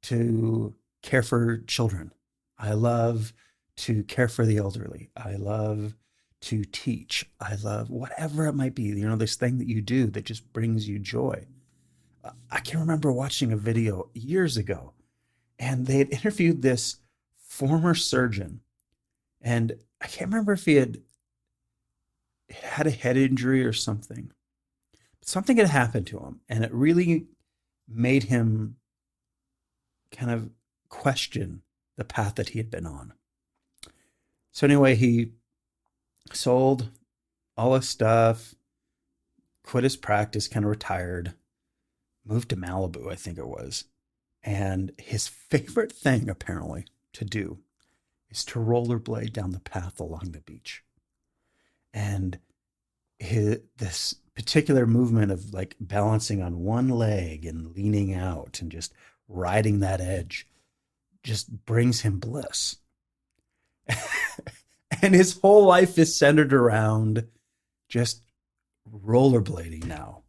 to care for children. I love to care for the elderly. I love to teach. I love whatever it might be, this thing that you do that just brings you joy. I can remember watching a video years ago, and they had interviewed this former surgeon, and I can't remember if he had a head injury or something. But something had happened to him, and it really made him kind of question the path that he had been on. So anyway, he sold all his stuff, quit his practice, kind of retired, moved to Malibu, I think it was. And his favorite thing, apparently, to do is to rollerblade down the path along the beach. And this particular movement of like balancing on one leg and leaning out and just riding that edge just brings him bliss. And his whole life is centered around just rollerblading now.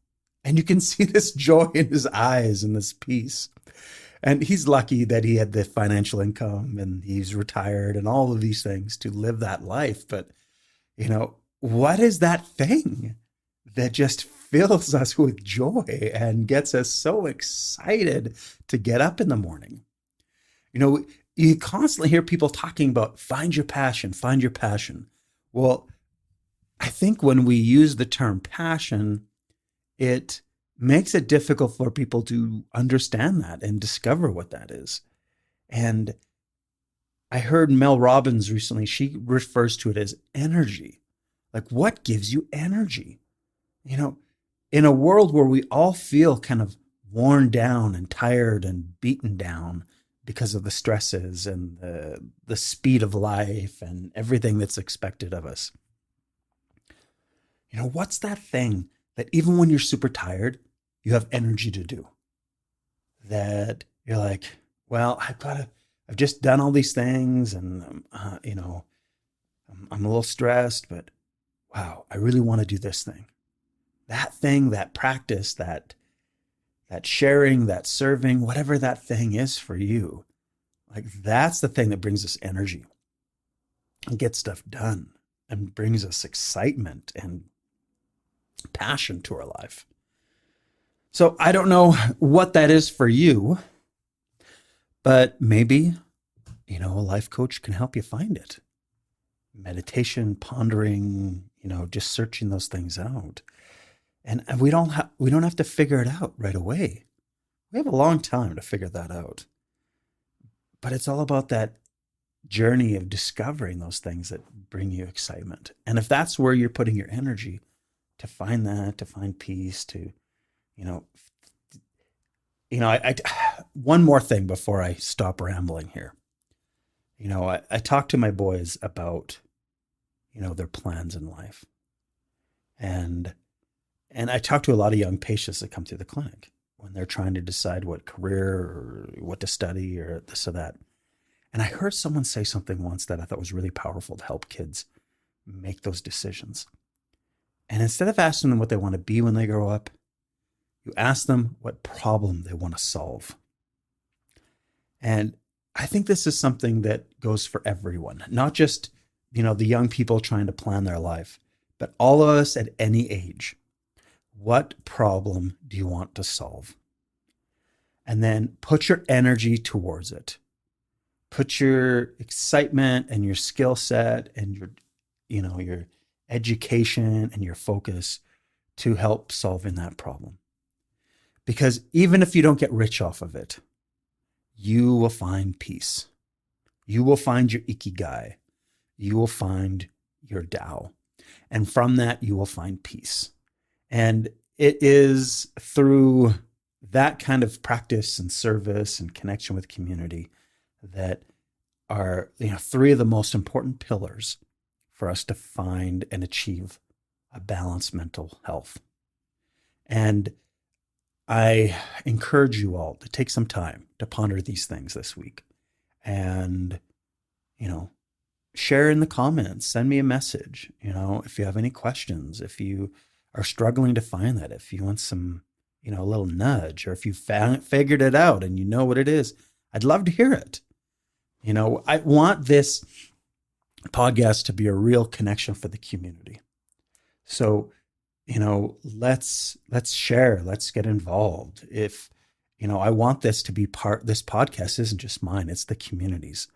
And you can see this joy in his eyes and this peace. And he's lucky that he had the financial income and he's retired and all of these things to live that life. But, what is that thing that just fills us with joy and gets us so excited to get up in the morning? You constantly hear people talking about find your passion, find your passion. Well, I think when we use the term passion, it makes it difficult for people to understand that and discover what that is. And I heard Mel Robbins recently, she refers to it as energy. Like, what gives you energy? In a world where we all feel kind of worn down and tired and beaten down because of the stresses and the speed of life and everything that's expected of us. What's that thing that even when you're super tired, you have energy to do? That you're like, well, I've just done all these things and, I'm a little stressed, but wow, I really want to do this thing. That thing, that practice, that sharing, that serving, whatever that thing is for you, like that's the thing that brings us energy and gets stuff done and brings us excitement and passion to our life. So I don't know what that is for you, but maybe, a life coach can help you find it. Meditation, pondering, just searching those things out. And we don't have to figure it out right away. We have a long time to figure that out. But it's all about that journey of discovering those things that bring you excitement. And if that's where you're putting your energy, to find that, to find peace, to, one more thing before I stop rambling here. I talk to my boys about, their plans in life. And I talk to a lot of young patients that come through the clinic when they're trying to decide what career or what to study or this or that. And I heard someone say something once that I thought was really powerful to help kids make those decisions. And instead of asking them what they want to be when they grow up, you ask them what problem they want to solve. And I think this is something that goes for everyone, not just, the young people trying to plan their life, but all of us at any age. What problem do you want to solve? And then put your energy towards it. Put your excitement and your skill set and your education and your focus to help solving that problem. Because even if you don't get rich off of it, you will find peace. You will find your Ikigai. You will find your Tao. And from that, you will find peace. And it is through that kind of practice and service and connection with community that are, three of the most important pillars for us to find and achieve a balanced mental health. And I encourage you all to take some time to ponder these things this week and, share in the comments, send me a message, if you have any questions, if you are struggling to find that, if you want some, a little nudge, or if you figured it out and you know what it is, I'd love to hear it. I want this podcast to be a real connection for the community. So, let's share, let's get involved. If, I want this to be this podcast isn't just mine, it's the community's.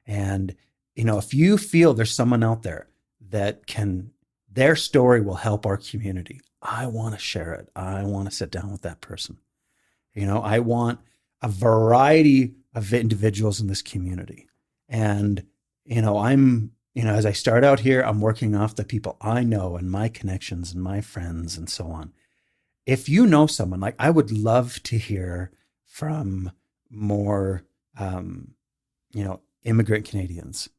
And, if you feel there's someone out there that their story will help our community, I want to share it. I want to sit down with that person. I want a variety of individuals in this community. And, I'm, as I start out here, I'm working off the people I know and my connections and my friends and so on. If you know someone, I would love to hear from more, immigrant Canadians.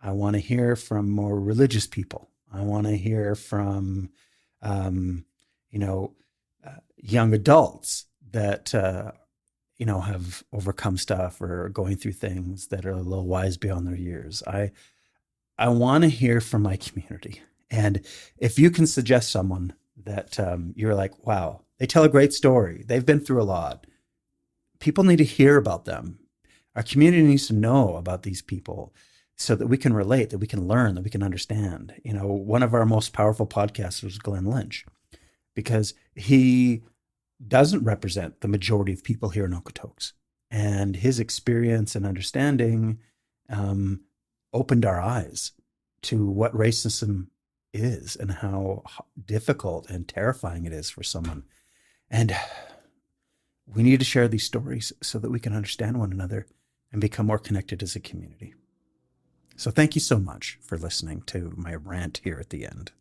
I want to hear from more religious people. I want to hear from, young adults that, have overcome stuff or are going through things that are a little wise beyond their years. I want to hear from my community. And if you can suggest someone that you're like, wow, they tell a great story. They've been through a lot. People need to hear about them. Our community needs to know about these people so that we can relate, that we can learn, that we can understand. One of our most powerful podcasts was Glenn Lynch, because he doesn't represent the majority of people here in Okotoks. And his experience and understanding opened our eyes to what racism is and how difficult and terrifying it is for someone. And we need to share these stories so that we can understand one another and become more connected as a community. So thank you so much for listening to my rant here at the end.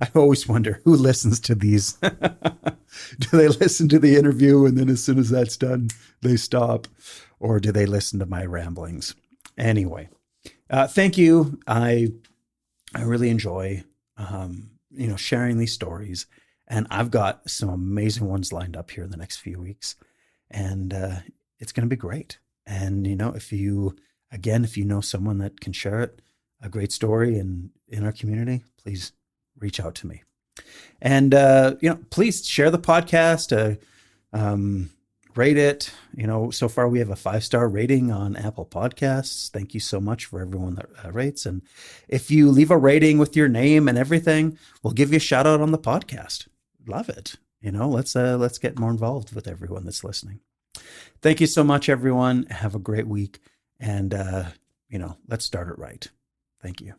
I always wonder who listens to these. Do they listen to the interview and then as soon as that's done, they stop? Or do they listen to my ramblings? Anyway, thank you. I really enjoy, sharing these stories, and I've got some amazing ones lined up here in the next few weeks, and it's going to be great. And, if you know someone that can share it, a great story in our community, please reach out to me. And, please share the podcast, rate it. So far we have a 5-star rating on Apple Podcasts. Thank you so much for everyone that rates. And if you leave a rating with your name and everything, we'll give you a shout out on the podcast. Love it. Let's get more involved with everyone that's listening. Thank you so much, everyone. Have a great week. And, let's start it right. Thank you.